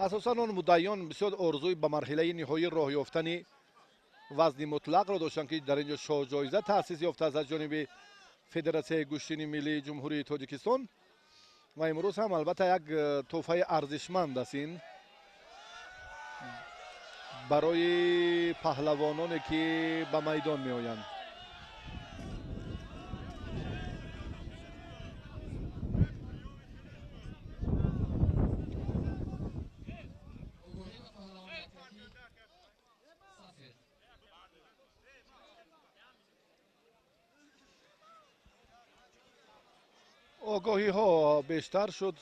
асосан он муддаиён бисёр орзуи ба марҳилаи ниҳоӣ роҳ ёфтани вазни мутлақро доштанд ки дар инҷо шоҳҷоиза таъсис ёфтааст аз ҷониби федератсияи гӯштини миллии ҷумҳурии Тоҷикистон ва имрӯз ҳам албатта як тӯҳфаи арзишманд аст ин барои паҳлавононе ки ба майдон меоянд. огоҳиҳо бештар шуд.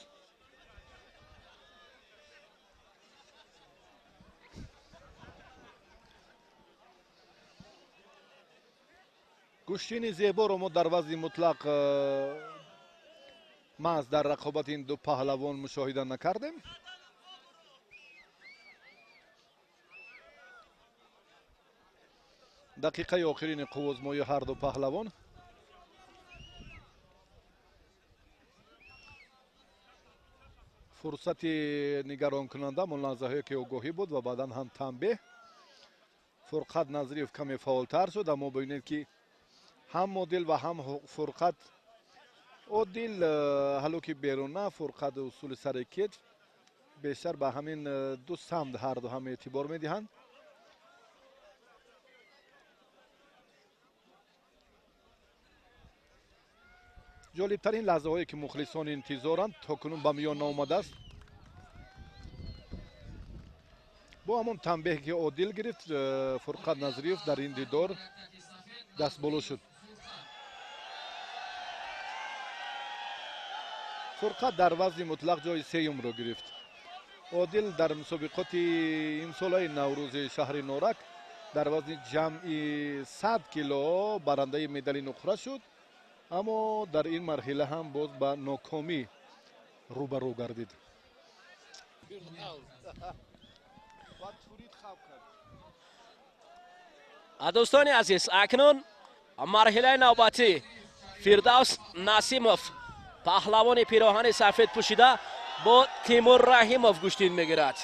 гӯштини зеборо мо дар вазни мутлақ маҳз дар рақобати ин ду паҳлавон мушоҳида накардем. دقیقه آخرین قوزمایی هر دو پهلوان. فرصت نگران کننده ملاحظه‌هایی که آگاهی بود و بعداً هم تنبیه. فرقت نظریف کمی فعالتر شد، اما ببینید که هم مدل و هم فرقت عادل حالا که بیرون نه، فرقت اصول سر کتف بیشتر به همین دو سمت هر دو هم اعتبار میدهند. جالبترین لحظه هایی که مخلصان انتظارند تا کنون به میان آمده است. با همون تنبیه که عادل گرفت، فرقت نظریف در این دیدار دست بالا شد. فرقت در وزن مطلق جای سیوم را گرفت. عادل در مسابقات امسال نوروز شهر نورک در وزن جمعی 100 کیلو برنده مدال نقره شد، اما در این مرحله هم باز به ناکامی روبرو گردید. دوستان عزیز، اکنون مرحله نوبتی فردوس نسیموف پهلوان پیراهن سفید پوشیده با تیمور رحیموف گوشتین میگیرد.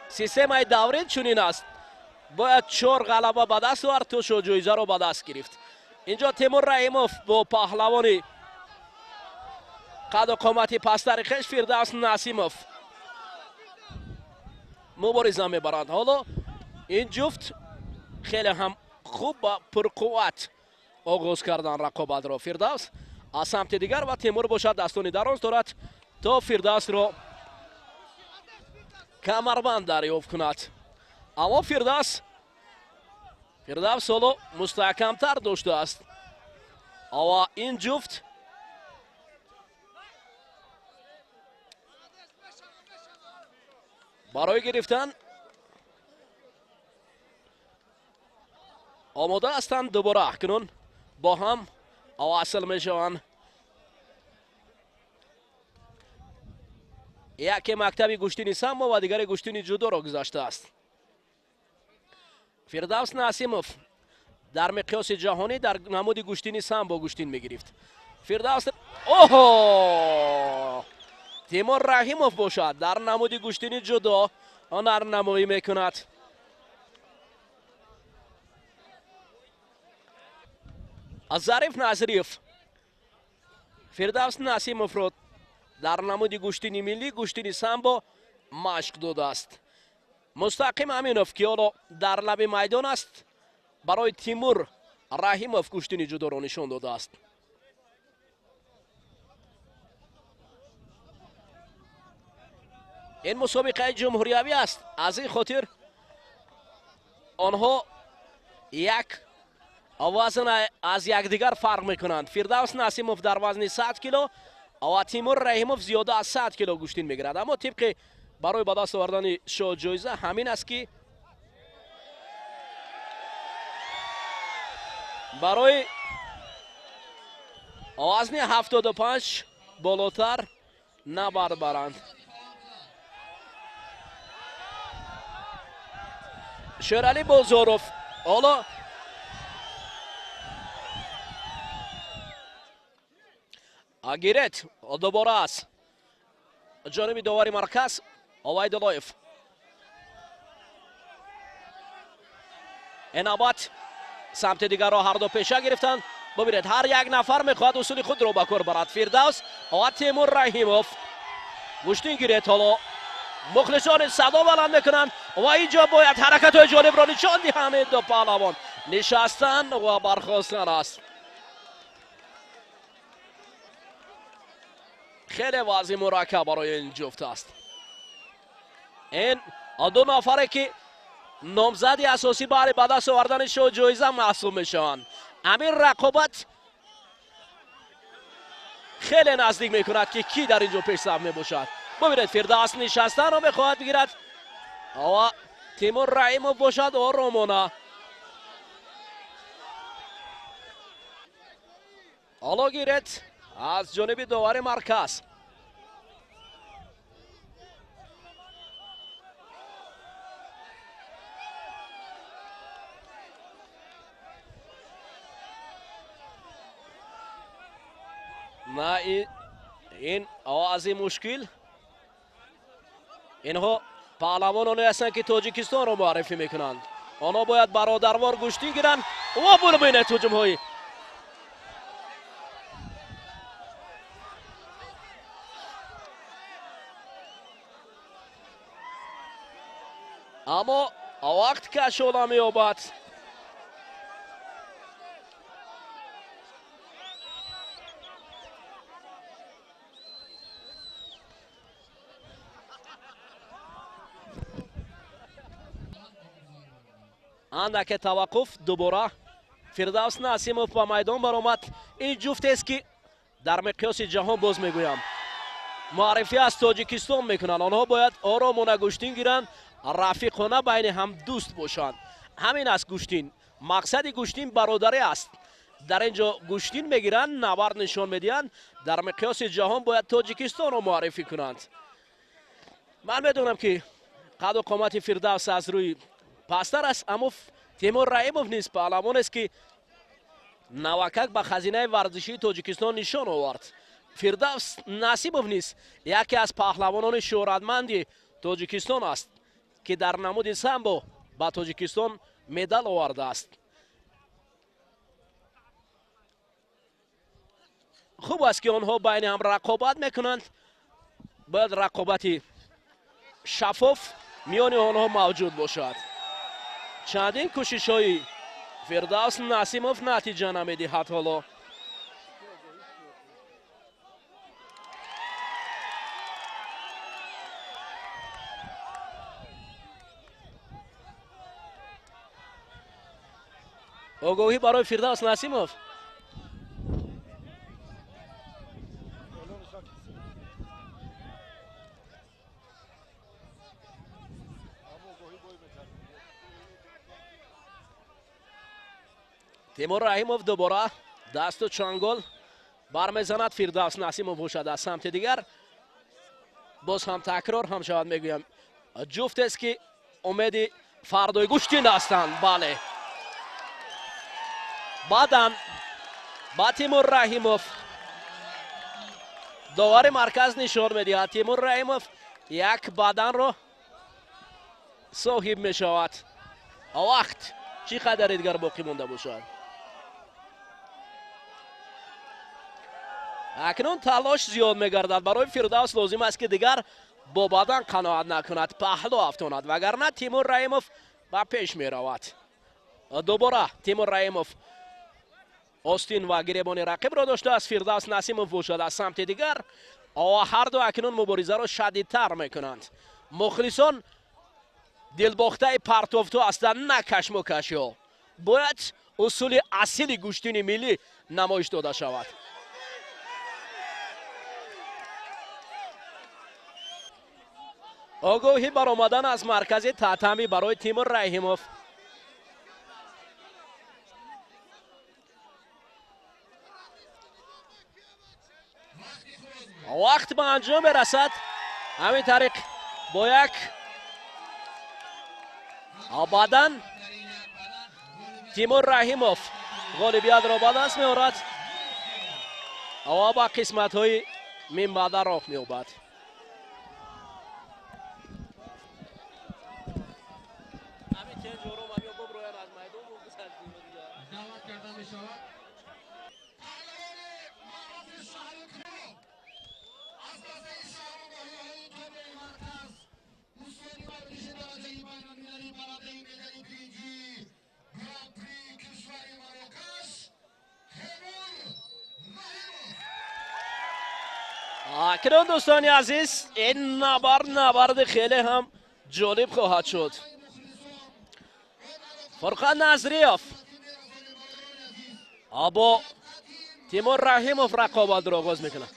سیستم دوری چنین است، باید 4 غلبه به دست آورد تا شو جایزه رو به دست گرفت. اینجا تیمور رحیموف با پهلوان قد و قامت پستر خویش فردوس نسیموف مبارزه میبرند. حالا این جفت خیلی هم خوب و پرقوت آغاز کردن رقابت را. فردوس از سمت دیگر و تیمور باشد دستانی دراز دارد تا فردوس را کمربند دریافت کند. اما فردوس حالا مستحکمتر داشته است و این جفت برای گرفتن آماده هستند. دوباره اکنون با هم اصل میشوند. یکی مکتبی گوشتینی سامبو و دیگر گوشتینی جودو را گذاشته است. فردوس نسیموف در مقیاس جهانی در نمود گوشتینی سامبو گوشتین میگرفت. فردوس تیمور رحیموف باشد در نمود گوشتینی جودو هنر نمایی میکند. از ظریف نظریف فردوس نسیموف را در نمود گوشتینی ملی گوشتینی سامبو مشق داده است. مستقیم امینوف که حالا در لب میدان است برای تیمور رحیموف گوشتینی جودو را نشان داده است. این مسابقه جمهوریوی است، از این خاطر آنها یک وزن از یکدیگر فرق میکنند. فردوس نسیموف در وزن 100 کیلو و تیمور رحیموف زیاده از 100 کیلو گوشتین میگیرد. اما طبق برای به دست آوردن شو جایزه همین است که برای وزن 75 بالاتر نباید برند. شیرعلی بازاروف حالا گیرت دوباره است جانب داوری مرکز آوید لایف. انابت سمت دیگر را هر دو پیشه گرفتند. ببینید هر یک نفر میخواد اصول خود را به کار برد. فردوس و تیمور رحیموف گوشتین گیرت. حالا مخلصان صدا بلند میکنند و اینجا باید حرکت های جالب را نشان دهند. دو پهلوان نشستن و برخاستن است. خیلی وضع مرکب برای این جفت است. این دو نفره که نامزدی اساسی برای به دست آوردن شو جایزه محسوب میشوند. همین رقابت خیلی نزدیک میکند که کی در اینجا پیش صف میباشد. ببینید فردوس نشستن رو میخواهد بگیرد و تیمور رحیموف باشد آرامانه. حالا گیرد از جانب داور مرکز. نه این از این مشکل اینها پهلوانانی هستند که تاجیکستان رو معرفی میکنند. آنها باید برادروار گوشتین گیرند و برو بینید هجوم های اما وقت که شده میابد اندک توقف دوباره فردوس نسیمов به میدان برآمد. این جفت است که در مقیاس جهان باز میگویم معرفی از تاجیکستان میکنند. آنها باید آرامانه گوشتین گیرند، رفیقانه بین هم دوست باشند. همین است گوشتین. مقصد گوشتین برادری است. در اینجا گوشتین میگیرند، نبرد نشان میدهند. در مقیاس جهان باید تاجیکستان رو معرفی کنند. من میدونم که قد و قامت فردوس از روی پستر است، اما تیمور رحیمов نیز پهلوان است که نوکک به خزینه ورزشی تاجیکستان نشان آورد. فردوس نسیمов نیز یکی از پهلوانان شهرتمند تاجیکستان است که در نمود سامبو به تاجیکستان مدال آورده است. خوب است که آنها بین هم رقابت میکنند. باید رقابتی شفاف میان آنها موجود باشد. چندین کوشش های فردوس نسیمов نتیجه نمیدهد. حالا آگاهی برای فردوس نسیمov. تیمور رحیمov دوباره دست و چنگال برمیزند. فردوس نسیمov باشد از سمت دیگر. باز هم تکرار هم شاید میگویم جفت است که امید فردای گوشتین هستند. بله بعدم با تیمور رحیمov داور مرکز نشان میدهد. تیمور رحیمov یک بدن رو صاحب میشود. وقت چقدر دیگر باقی مونده باشد. اکنون تلاش زیاد میگردد. برای فردوس لازم است که دیگر با بدن قناعت نکند، پهلو افتاند، وگرنه تیمور رحیمov به پیش میرود. دوباره تیمور رحیمov آستین و گریبان رقیب را داشته است. فردوس نسیمov باشد از سمت دیگر. هر دو اکنون مبارزه را شدیدتر میکنند. مخلصان دلباخته پرتافتو هستند، نه کشمکش ها. باید اصول اصیل گوشتین ملی نمایش داده شود. آگاهی برآمدن از مرکز تحتمی برای تیمور رحیمov. وقت به انجام برسد. همین طریق با یک بدن تیمور رحیمov غالبیت را به دست می‌آورد و با قسمت های من بعد راه می‌یابد. اکنون دوستان عزیز این نبرد خیلی هم جالب خواهد شد. فرقان نظریف با تیمور رحیمov رقابت را آغاز میکنه.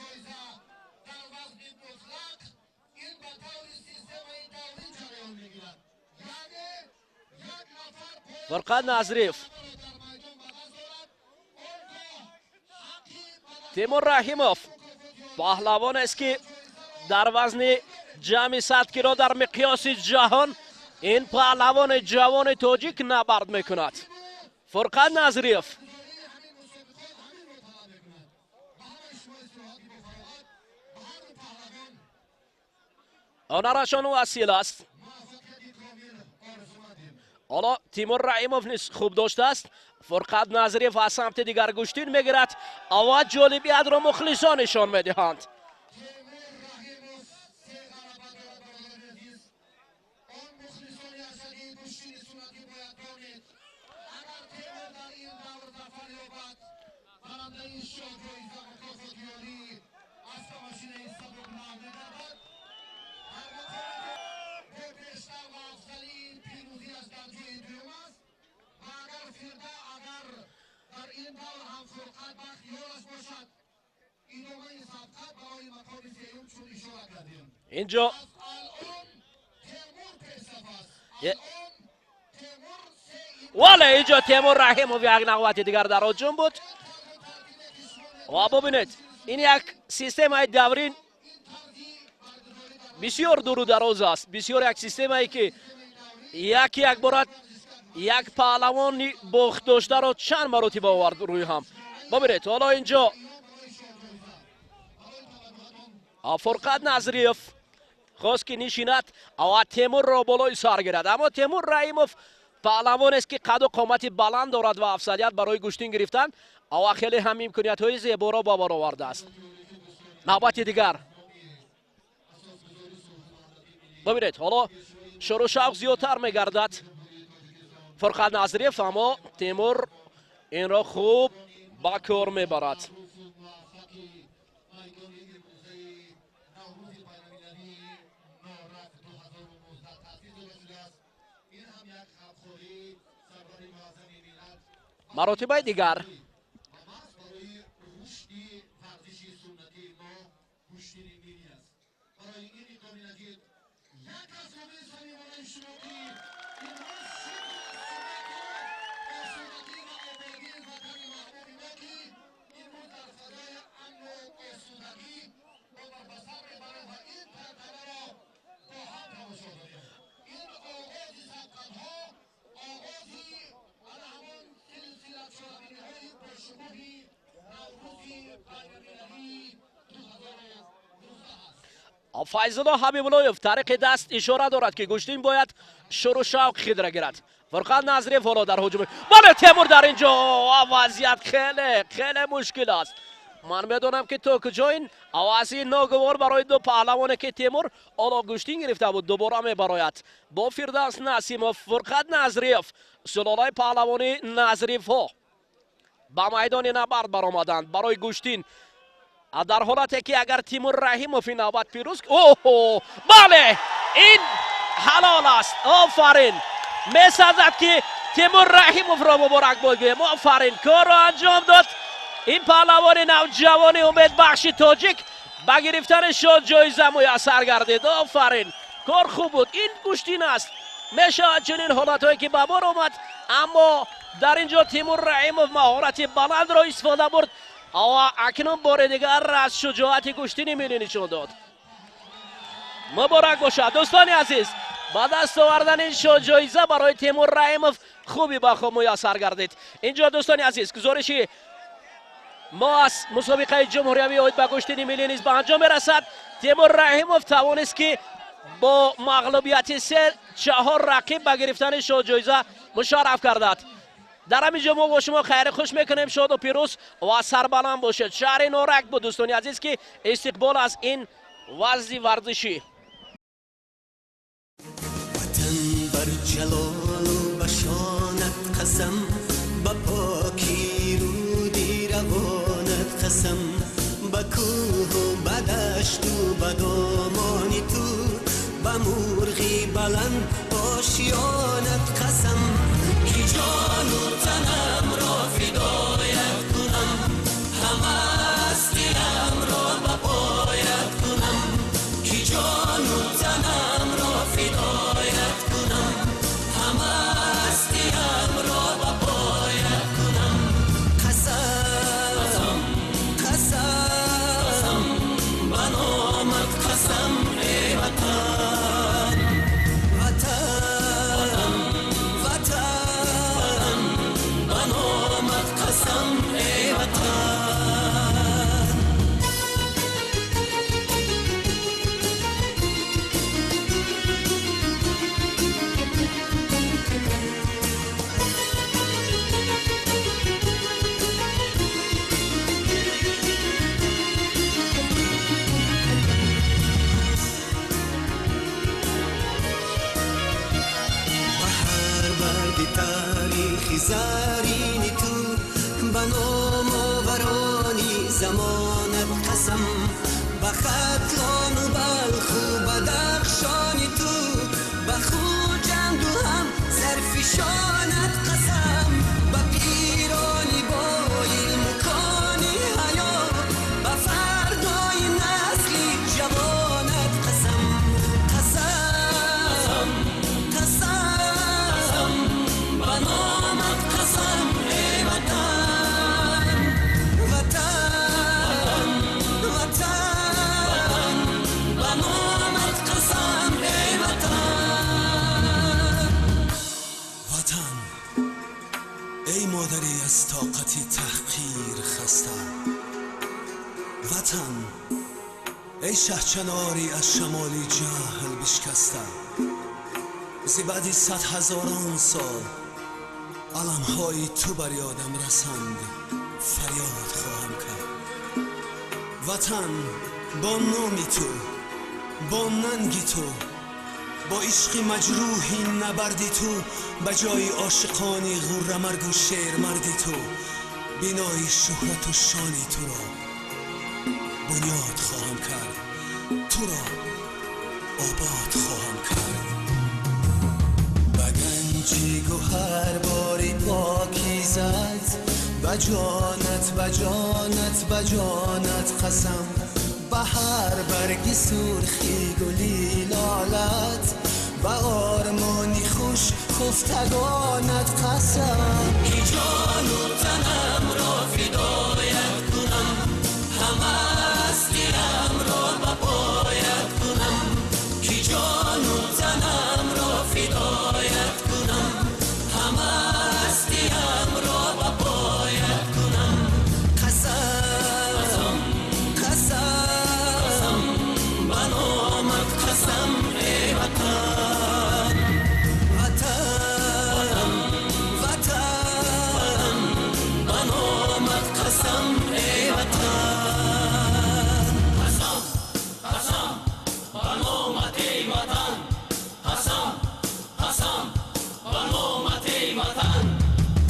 فرقان نظریف تیمور رحیمov پهلوان است که در وزن جمع 100 کیلو در مقیاس جهان این پهلوان جوان تاجیک نبرد میکند. فرقان نظریف آنراشان و اصیل است. حالا تیمور رحیموف نیز خوب داشته است. فرقت نظریف از سمت دیگر گوشتین میگیرد. اما جالبیت را مخلصان نشان میدهند. اینجا ولی اینجا تیمور رحیموف یک نقوت دیگر در هجوم بود و ببینید این یک سیستم دورین بسیار دور و دراز است. بسیار یک سیستم ای که یک بارد یک پهلوان باخت داشته را چند مرتبه آورد روی هم. ببینید حالا اینجا فرقت نظریف خواست که نشیند و تیمور را بالای سر گیرد. اما تیمور رحیموف پهلوان است که قد و قامت بلند دارد و افضلیت برای گوشتین گرفتن و خیلی هم امکانیت های زیبا را با بار آورده است. نوبت دیگر ببینید حالا شروع شوق زیادتر میگردد فرقت نظریف، اما تیمور این را خوب با کار میبرد. مراتب دیگر فایزالله حبیباللهیف طریق دست اشاره دارد که گوشتین باید شروع شوق خود را گیرد. فرقت نظریف حالا در هجوم بله تیمور در اینجا وضعیت خیلی مشکل است. من میدونم که تو کجا این آوازی ناگوار برای دو پهلوانه که تیمور حالا گوشتین گرفته بود دوباره میبراید با فردوس نسیموف. فرقت نظریف سلاله پهلوانی نظریف ها با میدان نبرد برآمدند برای گوشتین در حالتی که اگر تیمور رحیموف این نوبت پیروز اوه بله این حلال است. آفرین میسازد که تیمور رحیموف را مبارک بگویم. آفرین کار را انجام داد این پهلوان نوجوان امید بخش تاجیک با گرفتن شاد جایزه میسر گردید. آفرین کار خوب بود. این گوشتین است میشه چنین حالتهایی که به بار آمد، اما در اینجا تیمور رحیموف مهارت بلند را استفاده برد و اکنون بار دیگر از شجاعت گوشتینی ملی نشان داد. مبارک باشد دوستان عزیز، با دست آوردن این شاد جایزه برای تیمور رحیموف خوبی با خود میسر گردید. اینجا دوستان عزیز گزارشی ما از مسابقه جمهوری اوید به گوشتینی ملی نیز به انجام میرسد. تیمور رحیموف توانست که با مغلوبیت 3-4 رقیب به گرفتن شاد جایزه مشرف گردد. در همینجا ما با شما خیر خوش میکنیم. شاد و پیروز و سربلند باشد. شهر نورک بود دوستان عزیز که استقبال از این وضع ورزشی. وطن بر جلال و بشانت قسم، با پاکی رودی روانت قسم، با کوه و بدشت و بدامانی تو، با مرغی بلند آشیانت قسم، کی جان و تنم را فدایت کنم، همه از دلم را به پایت کنم، کی جان و تنم را فدایت کنم، همه از دلم را به پایت کنم. قسم قسم به نامت قسم ای وطن، وطن تاریخی زرین تو به نام آورانی زمانت قسم به ختلان و بلخ و بدخشانی تو به خوجند و هم زرفشانت قسم به پیرانی با علم و کانی حیا به فردای نسلی جوانت قسم قسم قسم به نامت قسم ای وطن وطن وطن به نامت قسم ای وطن وطن ای مادری از طاقتی تحقیر خسته وطن ای شهچناری از شمالی جهل بشکسته زی بعدی 100,000 سال علمهای تو بر یادم رسند فریاد خواهم کرد وطن با نامی تو با ننگی تو با عشق مجروحی نبردی تو به جای عاشقانی غره مرگ و شیر مردی تو بنای شهرت و شانی تو را بنیاد خواهم کرد تو را آباد خواهم کرد به گنجی گوهر باری پاکیزت به جانت به جانت به جانت قسم به هر برگی سرخی گلی لالت به آرمانی خوش خفتگانت قسم که جان و تنم را فدایت کنم همه هستیم را به پایت کنم که جان و تنم را فدایت کنم همه هستیم را به پایت کنم قسم قسم به نامت قسم ای وطن وطن وطن به نامت قسم ای وطن قسم قسم به نامت ای وطن قسم قسم به نامت ای وطن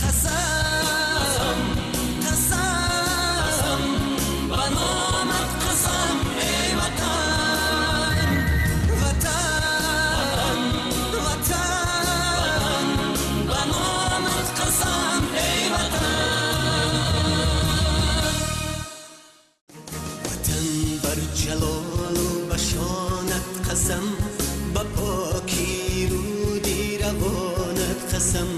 قسم قسم به نامت قسم ای وطن وطن وطن به نامت قسم ای وطن بر جلال و بشانت قسم به پاکی رودی روانت قسم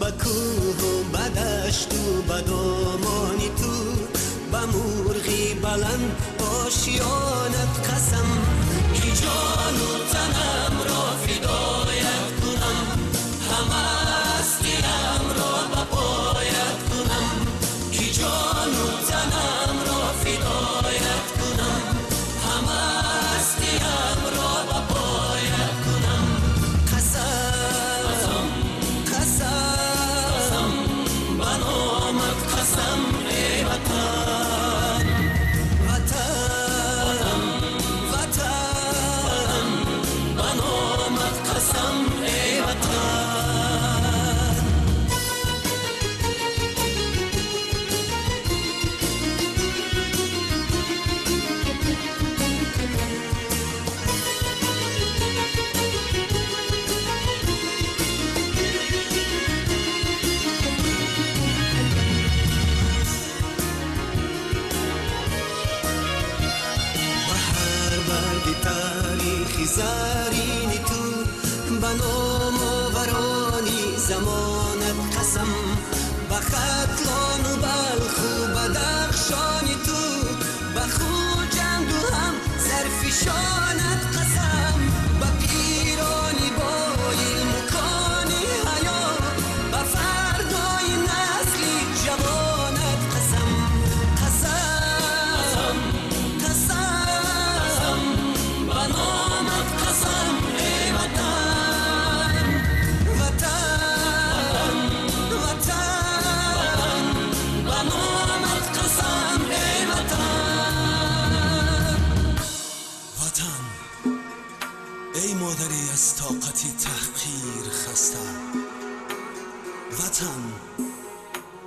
به کوه و به دشت و به دامانی تو به مرغی بلند آشیانت قسم که جان و تنم را فدایت کنم همه هستیم را به پایت کنم که جان و تنم را فدایت کنم همه هستیم را به پایت کنم قسم قسم به نامت قسم ای وطن وطن وطن به نامت قسم ای وطن تاریخی زرین تو به نام آورانی زمانت قسم به ختلان و بلخ و بدخشانی تو به خوجند و هم زرفشانت قسم به پیرانی با علم و کانی حیا به فردای نسلی جوانت قسم قسم قسم به نامت قسم ای وطن وطن وطن به نامت قسم ای وطن وطن وطن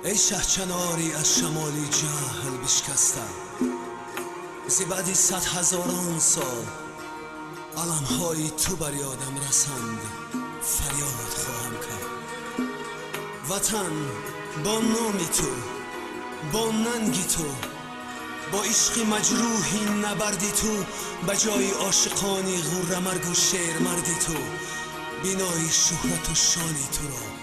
ای شهچناری از شمالی جهل بشکسته، زی بعدی 100,000 سال علمهای تو بر یادم رسند، فریاد خواهم کرد. وطن با نامی تو، با ننگی تو، با عشق مجروحی نبردی تو، بجای عاشقانی غوره مرگ و شیر مردی تو، بینای شهرت و شانی تو را